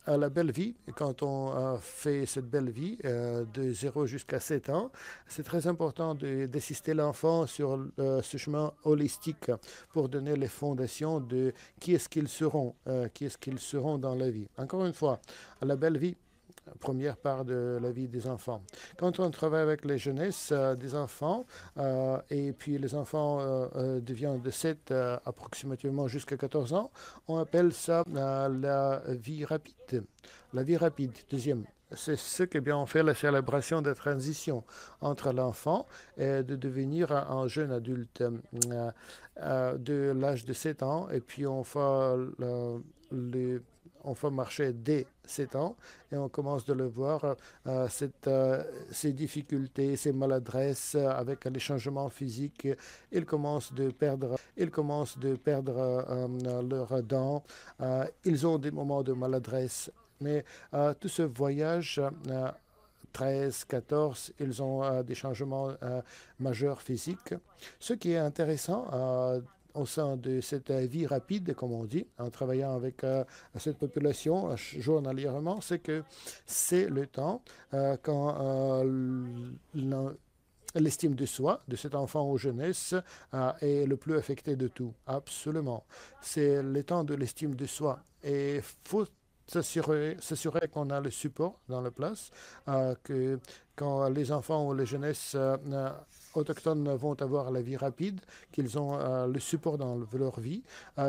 À la belle vie, quand on fait cette belle vie de 0 jusqu'à 7 ans, c'est très important d'assister l'enfant sur ce chemin holistique pour donner les fondations de qui est-ce qu'ils seront dans la vie. Encore une fois, à la belle vie, première part de la vie des enfants. Quand on travaille avec les jeunesses des enfants, et puis les enfants deviennent de 7 approximativement jusqu'à 14 ans, on appelle ça la vie rapide. La vie rapide, deuxième. C'est ce que bien on fait la célébration de transition entre l'enfant et de devenir un jeune adulte de l'âge de 7 ans, et puis on fait on fait marcher dès 7 ans et on commence de le voir, ces difficultés, ces maladresses avec les changements physiques. Ils commencent de perdre leurs dents. Ils ont des moments de maladresse. Mais tout ce voyage, 13, 14, ils ont des changements majeurs physiques. Ce qui est intéressant au sein de cette vie rapide, comme on dit, en travaillant avec cette population journalièrement, c'est que c'est le temps quand l'estime de soi de cet enfant ou jeunesse est le plus affecté de tout. Absolument. C'est le temps de l'estime de soi. Et il faut s'assurer qu'on a le support dans la place, que quand les enfants ou les jeunesses autochtones vont avoir la vie rapide, qu'ils ont le support dans leur vie,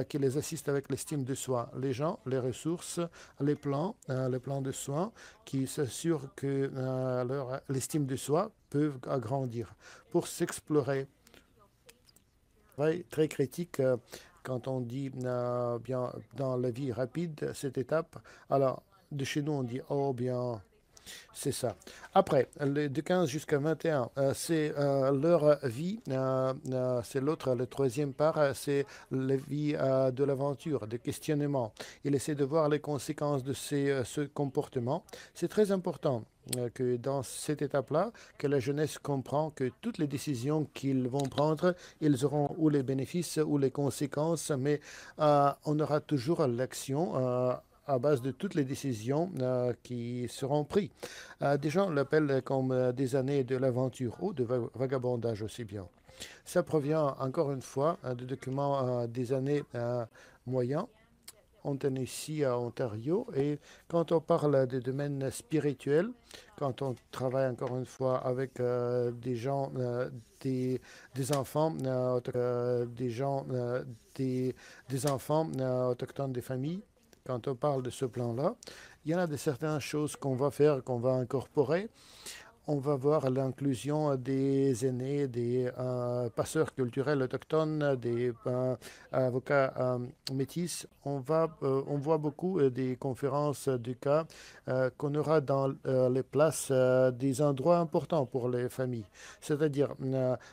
qui les assistent avec l'estime de soi. Les gens, les ressources, les plans de soins qui s'assurent que l'estime de soi peuvent agrandir pour s'explorer. Très critique quand on dit bien dans la vie rapide, cette étape. Alors, de chez nous, on dit oh bien. C'est ça. Après, de 15 jusqu'à 21, c'est leur vie, c'est le troisième part, c'est la vie de l'aventure, de questionnement. Il essaie de voir les conséquences de ce comportement. C'est très important que dans cette étape-là, que la jeunesse comprend que toutes les décisions qu'ils vont prendre, ils auront ou les bénéfices ou les conséquences, mais on aura toujours l'action à base de toutes les décisions qui seront prises. Des gens l'appellent comme des années de l'aventure ou de vagabondage aussi bien. Ça provient encore une fois de documents des années moyens. On est ici à Ontario, et quand on parle des domaines spirituels, quand on travaille encore une fois avec des gens, des enfants, des enfants autochtones des familles, quand on parle de ce plan-là, il y en a de certaines choses qu'on va faire, qu'on va incorporer. On va voir l'inclusion des aînés, des passeurs culturels autochtones, des avocats métis. On voit beaucoup des conférences du cas qu'on aura dans les places des endroits importants pour les familles, c'est-à-dire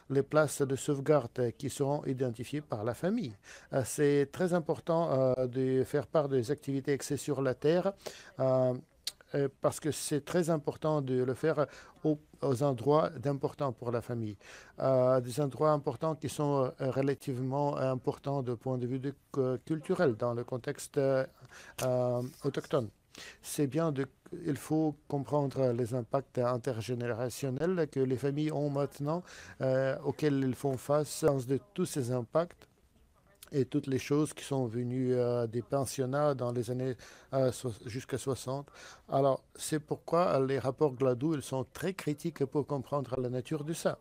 les places de sauvegarde qui seront identifiées par la famille. C'est très important de faire part des activités axées sur la terre. parce que c'est très important de le faire aux endroits d'importants pour la famille. Des endroits importants qui sont relativement importants du point de vue culturel dans le contexte autochtone. C'est bien il faut comprendre les impacts intergénérationnels que les familles ont maintenant, auxquels ils font face, de tous ces impacts et toutes les choses qui sont venues des pensionnats dans les années jusqu'à 60. Alors, c'est pourquoi les rapports Gladue, ils sont très critiques pour comprendre la nature de ça.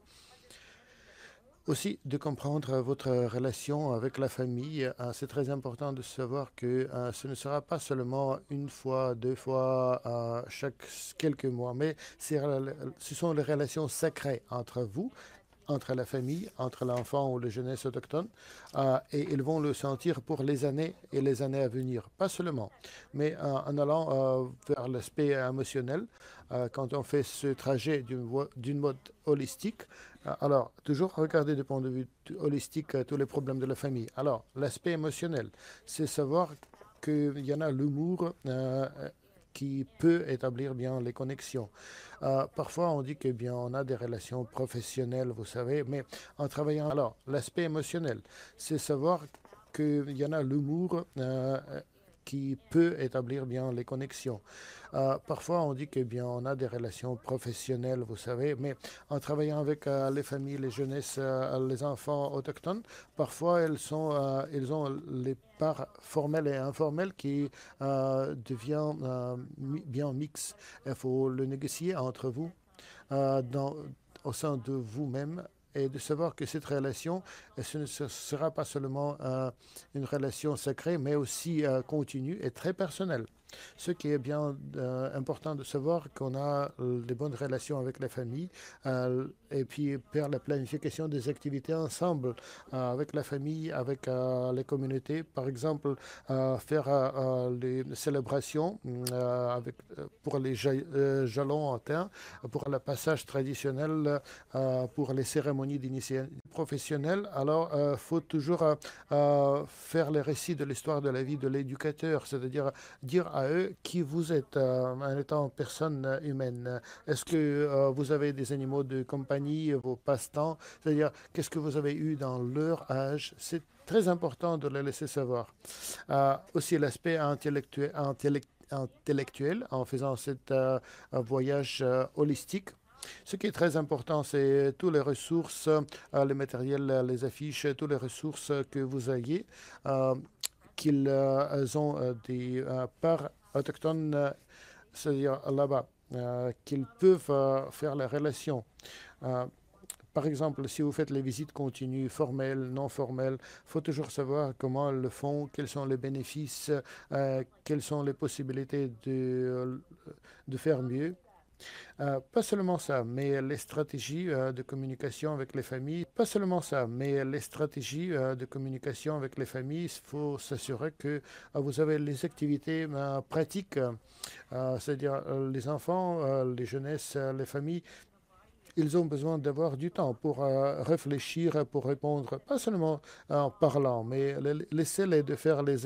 Aussi, de comprendre votre relation avec la famille, c'est très important de savoir que ce ne sera pas seulement une fois, deux fois, chaque quelques mois, mais ce sont les relations sacrées entre vous, entre la famille, entre l'enfant ou la jeunesse autochtone, et ils vont le sentir pour les années et les années à venir. Pas seulement, mais en allant vers l'aspect émotionnel, quand on fait ce trajet d'une mode holistique, alors toujours regarder du point de vue holistique tous les problèmes de la famille. Alors, l'aspect émotionnel, c'est savoir qu'il y en a l'humour qui peut établir bien les connexions. Parfois, on dit que bien on a des relations professionnelles, vous savez, mais en travaillant. Alors, l'aspect émotionnel, c'est savoir qu'il y en a l'humour qui peut établir bien les connexions. Parfois, on dit que bien on a des relations professionnelles, vous savez, mais en travaillant avec les familles, les jeunesses, les enfants autochtones, parfois ils ont les parts formelles et informelles qui devient bien mix. Il faut le négocier entre vous, au sein de vous-même et de savoir que cette relation, ce ne sera pas seulement une relation sacrée, mais aussi continue et très personnelle. Ce qui est bien important de savoir qu'on a des bonnes relations avec la famille et puis faire la planification des activités ensemble avec la famille, avec les communautés. Par exemple, faire les célébrations pour les jalons en terre, pour le passage traditionnel, pour les cérémonies d'initiation professionnelle. Alors, il faut toujours faire les récits de l'histoire de la vie de l'éducateur, c'est-à-dire dire à eux qui vous êtes en étant personne humaine. Est-ce que vous avez des animaux de compagnie, vos passe-temps, c'est-à-dire qu'est-ce que vous avez eu dans leur âge? C'est très important de le laisser savoir. Aussi l'aspect intellectuel en faisant ce voyage holistique. Ce qui est très important, c'est toutes les ressources, les matériels, les affiches, toutes les ressources que vous ayez, qu'ils ont des parts autochtones, c'est-à-dire là-bas, qu'ils peuvent faire la relation. Euh, Par exemple, si vous faites les visites continues, formelles, non formelles, il faut toujours savoir comment elles le font, quels sont les bénéfices, quelles sont les possibilités de faire mieux. Pas seulement ça, mais les stratégies de communication avec les familles. Pas seulement ça, mais les stratégies de communication avec les familles. Il faut s'assurer que vous avez les activités pratiques, c'est-à-dire les enfants, les jeunesses, les familles. Ils ont besoin d'avoir du temps pour réfléchir, pour répondre, pas seulement en parlant, mais laissez-les de faire les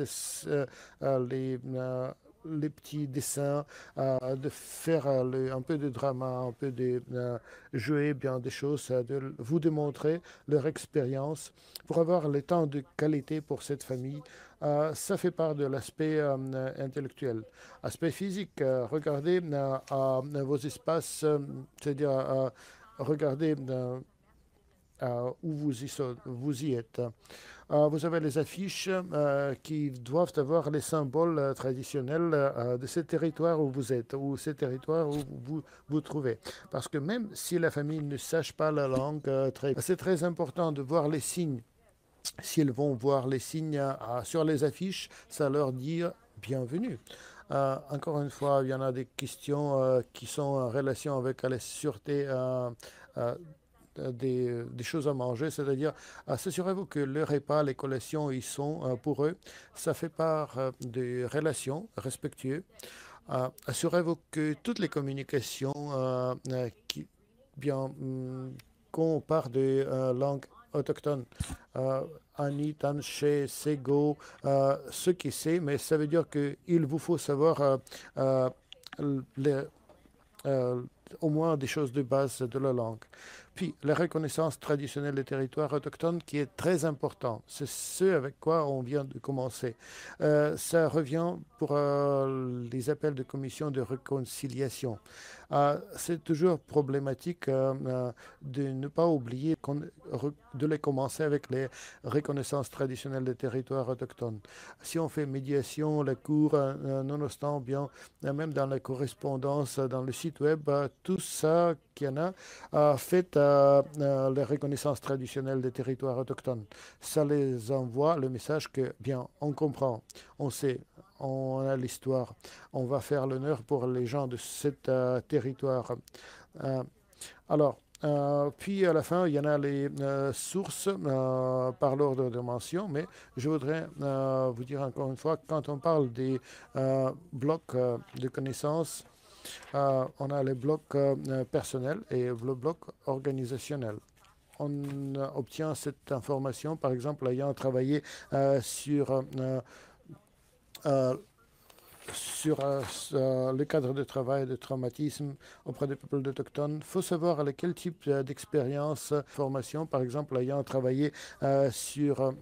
petits dessins, de faire un peu de drama, un peu de jouer bien des choses, de vous démontrer leur expérience pour avoir le temps de qualité pour cette famille. Ça fait part de l'aspect intellectuel. Aspect physique, regardez vos espaces, c'est-à-dire regardez où vous y êtes. Vous avez les affiches qui doivent avoir les symboles traditionnels de ce territoire où vous êtes, ou ce territoire où vous vous trouvez. Parce que même si la famille ne sache pas la langue, c'est très important de voir les signes. S'ils vont voir les signes sur les affiches, ça leur dit bienvenue. Encore une fois, il y en a des questions qui sont en relation avec la sûreté euh, des choses à manger, c'est-à-dire assurez-vous que le repas, les collations, ils sont pour eux. Ça fait part des relations respectueuses. Assurez-vous que toutes les communications, bien, quand on parle de langue autochtone, Ani, Tanché, Sego, ce qui c'est, mais ça veut dire qu'il vous faut savoir les, euh, au moins des choses de base de la langue. Puis, la reconnaissance traditionnelle des territoires autochtones qui est très important. C'est ce avec quoi on vient de commencer. Ça revient pour les appels de commission de réconciliation. C'est toujours problématique de ne pas oublier de les commencer avec les reconnaissances traditionnelles des territoires autochtones. Si on fait médiation, la cour, nonobstant bien, même dans la correspondance, dans le site web, tout ça qu'il y en a, fait les reconnaissances traditionnelles des territoires autochtones. Ça les envoie le message que, bien, on comprend, on sait, on a l'histoire, on va faire l'honneur pour les gens de ce territoire. Euh, puis à la fin, il y en a les sources par l'ordre de mention, mais je voudrais vous dire encore une fois, quand on parle des blocs de connaissances, on a les blocs personnels et le bloc organisationnel. On obtient cette information, par exemple, ayant travaillé sur euh, le cadre de travail de traumatisme auprès des peuples autochtones. Il faut savoir avec quel type d'expérience, formation, par exemple, ayant travaillé sur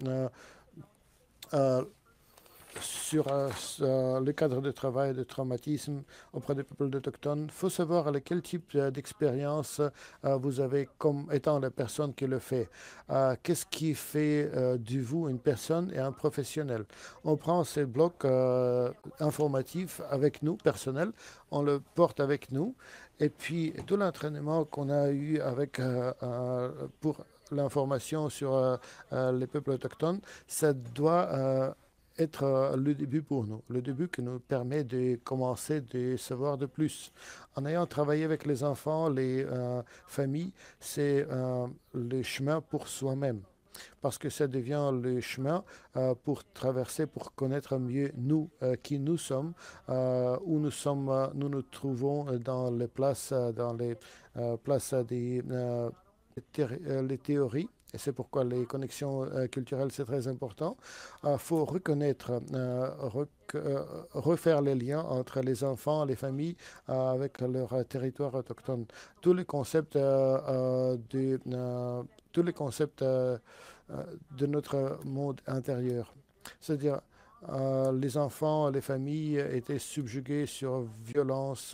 euh, le cadre de travail de traumatisme auprès des peuples autochtones. Il faut savoir avec quel type d'expérience vous avez comme étant la personne qui le fait. Qu'est-ce qui fait de vous une personne et un professionnel? On prend ces blocs informatifs avec nous, personnels, on le porte avec nous, et puis tout l'entraînement qu'on a eu avec pour l'information sur les peuples autochtones, ça doit être le début pour nous, le début qui nous permet de commencer de savoir de plus. En ayant travaillé avec les enfants, les familles, c'est le chemin pour soi-même, parce que ça devient le chemin pour traverser, pour connaître mieux nous, qui nous sommes, où nous sommes, nous nous trouvons dans les places, dans les places des les théories. Et c'est pourquoi les connexions culturelles, c'est très important. Il faut reconnaître, refaire les liens entre les enfants, les familles, avec leur territoire autochtone. Tous les concepts, tous les concepts de notre monde intérieur. C'est-à-dire, les enfants, les familles étaient subjugués sur violence,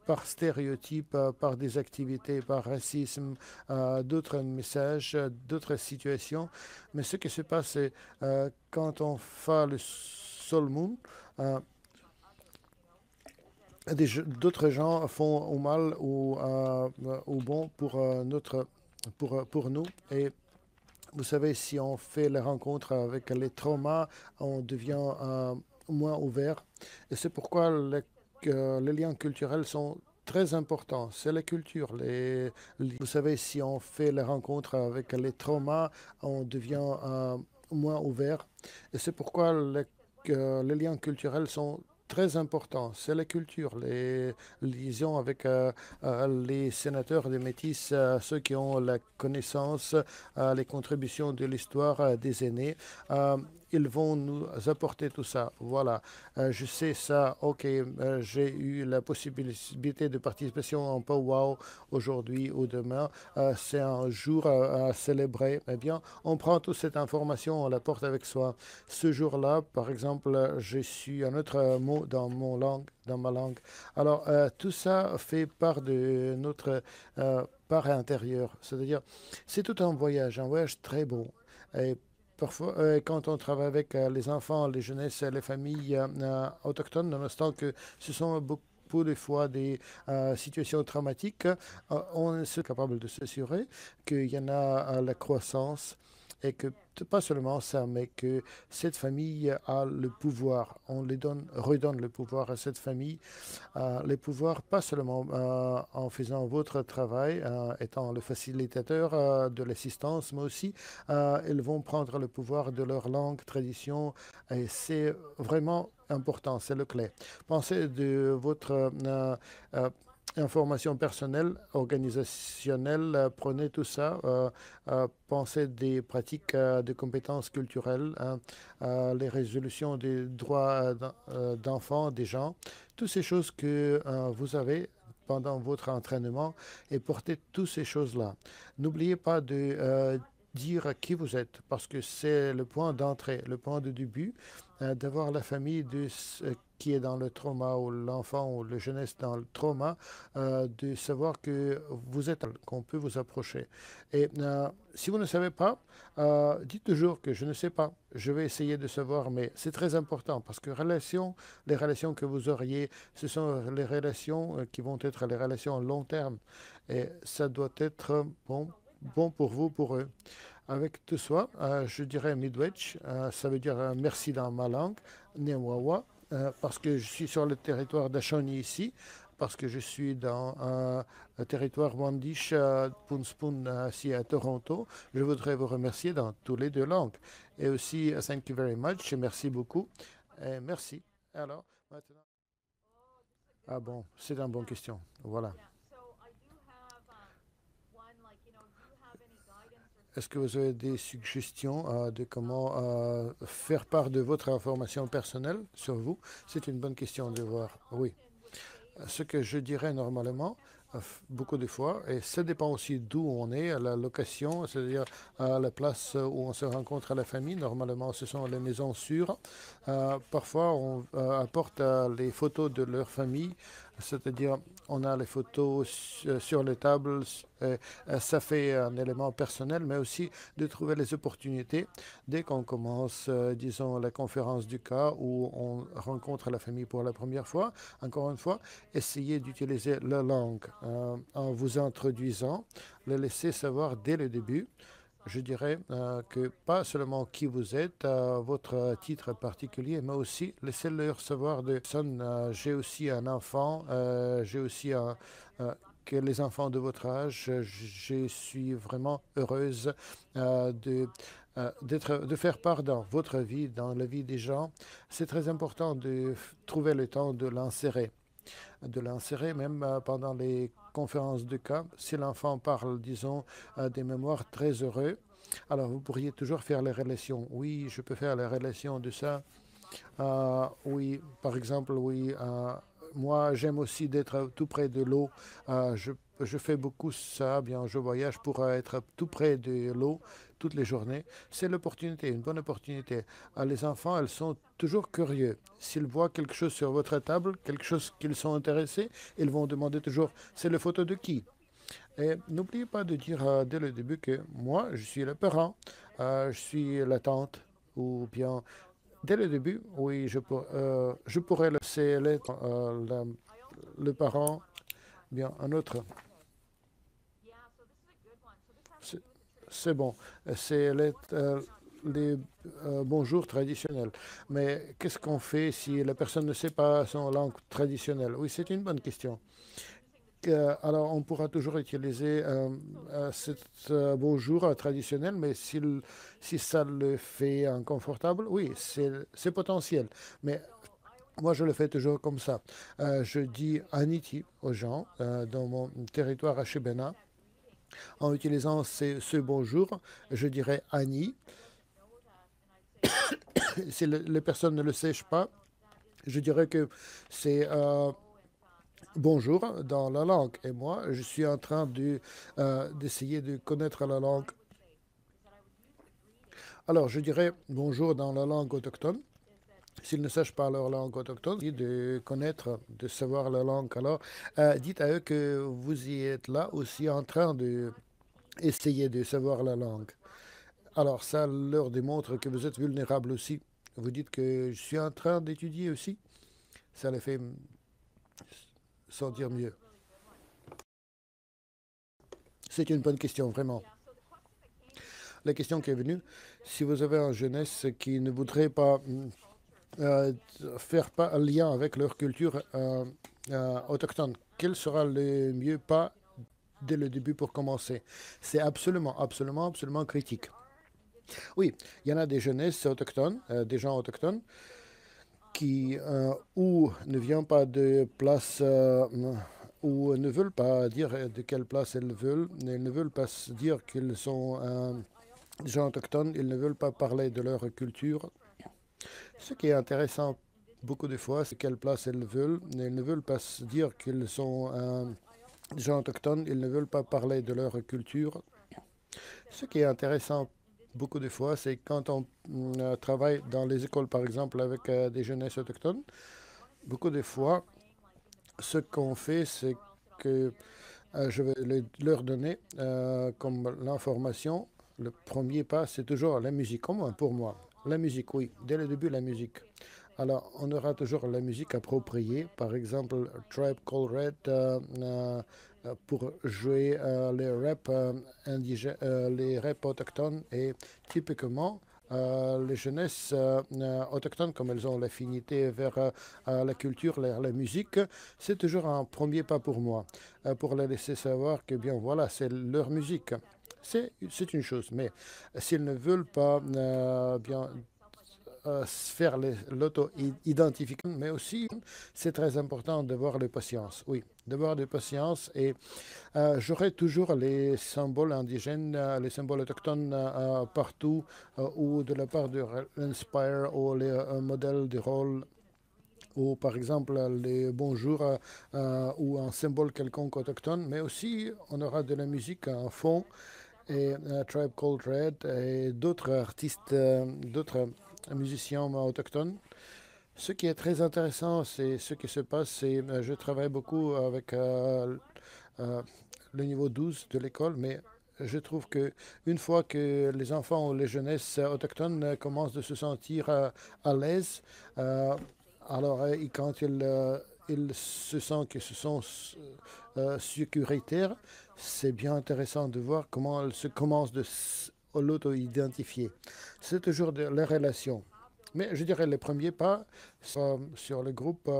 par stéréotypes, par des activités, par racisme, d'autres messages, d'autres situations. Mais ce qui se passe, c'est quand on fait le Soul Moon, d'autres gens font au mal ou au bon pour, pour nous. Et vous savez, si on fait les rencontres avec les traumas, on devient moins ouvert. Et c'est pourquoi les liens culturels sont très importants. C'est la culture. Vous savez, si on fait les rencontres avec les traumas, on devient moins ouvert. Et c'est pourquoi les liens culturels sont très importants. C'est la culture. Les liaisons avec les sénateurs des Métis, ceux qui ont la connaissance, les contributions de l'histoire des aînés. Ils vont nous apporter tout ça. Voilà, je sais ça. Ok, j'ai eu la possibilité de participation en powwow aujourd'hui ou demain. C'est un jour à célébrer. Eh bien, on prend toute cette information, on la porte avec soi. Ce jour-là, par exemple, j'ai su un autre mot dans mon langue, dans ma langue. Alors, tout ça fait part de notre part intérieure. C'est-à-dire, c'est tout un voyage très beau. Et parfois, quand on travaille avec les enfants, les jeunesses, les familles autochtones, nonobstant que ce sont beaucoup de fois des situations traumatiques, on est capable de s'assurer qu'il y en a la croissance et que pas seulement ça, mais que cette famille a le pouvoir. On les donne, redonne le pouvoir à cette famille. Les pouvoirs, pas seulement en faisant votre travail, étant le facilitateur de l'assistance, mais aussi ils vont prendre le pouvoir de leur langue, tradition, et c'est vraiment important, c'est le clé. Pensez de votre information personnelle, organisationnelle, prenez tout ça, pensez des pratiques de compétences culturelles, hein, les résolutions des droits d'enfants, des gens, toutes ces choses que vous avez pendant votre entraînement et portez toutes ces choses-là. N'oubliez pas de dire qui vous êtes parce que c'est le point d'entrée, le point de début, d'avoir la famille qui est dans le trauma ou l'enfant ou la jeunesse dans le trauma, de savoir que vous êtes, qu'on peut vous approcher. Et si vous ne savez pas, dites toujours que je ne sais pas, je vais essayer de savoir, mais c'est très important parce que les relations que vous auriez, ce sont les relations qui vont être les relations à long terme. Et ça doit être bon pour vous, pour eux. Avec tout ça, je dirais midwich, ça veut dire merci dans ma langue, Newawa, parce que je suis sur le territoire d'Ashoni ici, parce que je suis dans le territoire Wandish, Punspun, ici à Toronto. Je voudrais vous remercier dans toutes les deux langues. Et aussi, thank you very much, et merci beaucoup. Et merci. Alors, maintenant. Ah bon, c'est une bonne question. Voilà. Yeah. So I do have one, like, do you have any guidance or Est-ce que vous avez des suggestions de comment faire part de votre information personnelle sur vous? C'est une bonne question de voir. Oui. in which state? Ce que je dirais normalement, beaucoup de fois, et ça dépend aussi d'où on est, à la location, c'est-à-dire à la place où on se rencontre à la famille. Normalement, ce sont les maisons sûres. Parfois, on apporte les photos de leur famille, c'est-à-dire on a les photos sur les tables. Ça fait un élément personnel, mais aussi de trouver les opportunités dès qu'on commence, disons, la conférence du cas où on rencontre la famille pour la première fois. Encore une fois, essayez d'utiliser la langue en vous introduisant, le laisser savoir dès le début. Je dirais que pas seulement qui vous êtes, votre titre particulier, mais aussi laissez-leur savoir de personne. J'ai aussi un enfant, j'ai aussi que les enfants de votre âge. Je suis vraiment heureuse de faire part dans votre vie, dans la vie des gens. C'est très important de trouver le temps de l'insérer même pendant les conférences de cas. Si l'enfant parle, disons, des mémoires très heureux, alors vous pourriez toujours faire les relations. Oui, je peux faire les relations de ça. Oui, par exemple, oui. Moi, j'aime aussi d'être tout près de l'eau. Je fais beaucoup ça, bien, je voyage pour être tout près de l'eau toutes les journées. C'est l'opportunité, une bonne opportunité. Les enfants, elles sont toujours curieux. S'ils voient quelque chose sur votre table, quelque chose qu'ils sont intéressés, ils vont demander toujours, c'est la photo de qui? Et n'oubliez pas de dire dès le début que moi, je suis le parent, je suis la tante, ou bien dès le début, oui, je pourrais laisser l'être I also le see parent, bien un autre. Yeah, so this is a good one. So this has to C'est do with the c'est tradition. bon, c'est les bonjours traditionnels. Mais qu'est-ce qu'on fait si la personne ne sait pas son langue traditionnelle? Oui, c'est une bonne question. Using the traditional Alors, on pourra toujours utiliser ce bonjour traditionnel, mais si ça le fait inconfortable, oui, c'est potentiel. Mais I always moi, je le fais toujours comme ça. Je dis Aniti aux gens dans mon territoire à Chebena. that greeting En utilisant ce bonjour, je dirais Annie. know that and I'd say Si les personnes ne le sachent pas, that is je dirais que c'est know if bonjour dans la langue. Et moi, je suis en train d'essayer de connaître la langue. I would say is that I would use the greeting Alors, je dirais bonjour dans la langue autochtone. is that S'ils ne sachent pas leur langue autochtone, de connaître, de savoir la langue. Alors, dites à eux que vous y êtes là aussi en train de essayer de savoir la langue. Alors, ça leur démontre que vous êtes vulnérable aussi. Vous dites que je suis en train d'étudier aussi. Ça les fait sentir that's mieux. a really good one. C'est une bonne question, vraiment. Yeah, so the question that came to me La question qui est venue, is si vous avez une jeunesse qui ne voudrait pas culture euh, faire pas un lien avec leur culture autochtone, quel sera le mieux pas dès le début pour commencer? C'est absolument, absolument, absolument critique. Oui, il y en a des jeunesses autochtones, des gens autochtones, qui ou ne viennent pas de places ou ne veulent pas dire de quelle place elles veulent. Ils ne veulent pas dire qu'ils sont des gens autochtones. Ils ne veulent pas parler de leur culture. Ce qui est intéressant beaucoup de fois, c'est quelle place elles veulent. Ils ne veulent pas dire qu'ils sont des gens autochtones. Ils ne veulent pas parler de leur culture. Ce qui est intéressant beaucoup de fois, c'est quand on travaille dans les écoles, par exemple, avec des jeunesses autochtones, beaucoup de fois, ce qu'on fait, c'est que je vais leur donner comme l'information. Le premier pas, c'est toujours la musique, comme pour moi. La musique, oui, dès le début, la musique. Alors, on aura toujours la musique appropriée, par exemple Tribe Called Red pour jouer les rap autochtones et typiquement les jeunesses autochtones, comme elles ont l'affinité vers la culture, la musique, c'est toujours un premier pas pour moi, pour les laisser savoir que bien voilà, c'est leur musique. C'est une chose, mais s'ils ne veulent pas bien faire l'auto-identification, mais aussi c'est très important d'avoir de patience, oui, d'avoir de patience et j'aurai toujours les symboles indigènes, les symboles autochtones partout ou de la part de l'Inspire ou les modèles de rôle ou par exemple les bonjours ou un symbole quelconque autochtone, mais aussi on aura de la musique en fond et Tribe Called Red et d'autres artistes, d'autres musiciens autochtones. Ce qui est très intéressant, c'est ce qui se passe, c'est je travaille beaucoup avec euh, le niveau 12 de l'école, mais je trouve que une fois que les enfants ou les jeunesses autochtones commencent à se sentir à l'aise, euh, alors quand ils se sentent qu'ils se sont sécuritaires, c'est bien intéressant de voir comment elles se commencent de l'auto-identifier. C'est toujours la relation. Mais je dirais les premiers pas sur le groupe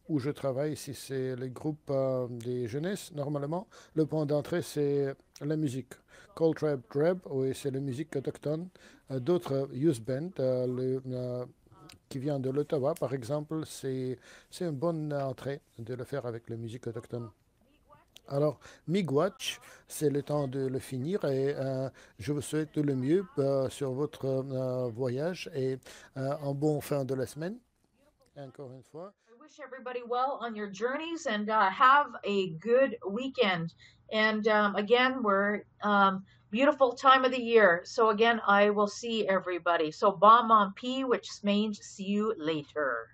où je travaille, si c'est le groupe des jeunesses, normalement, le point d'entrée, c'est la musique. Cold Trap Trap, oui, c'est la musique autochtone. D'autres youth band, qui vient de l'Ottawa, par exemple, c'est une bonne entrée de le faire avec la musique autochtone. Alors, Miigwech, c'est le temps de le finir et je vous souhaite tout le mieux sur votre voyage et un bon fin de la semaine. Encore une fois. I wish everybody well on your journeys and have a good weekend. And again, we're beautiful time of the year. So again, I will see everybody. So Bon Mon P, which means see you later.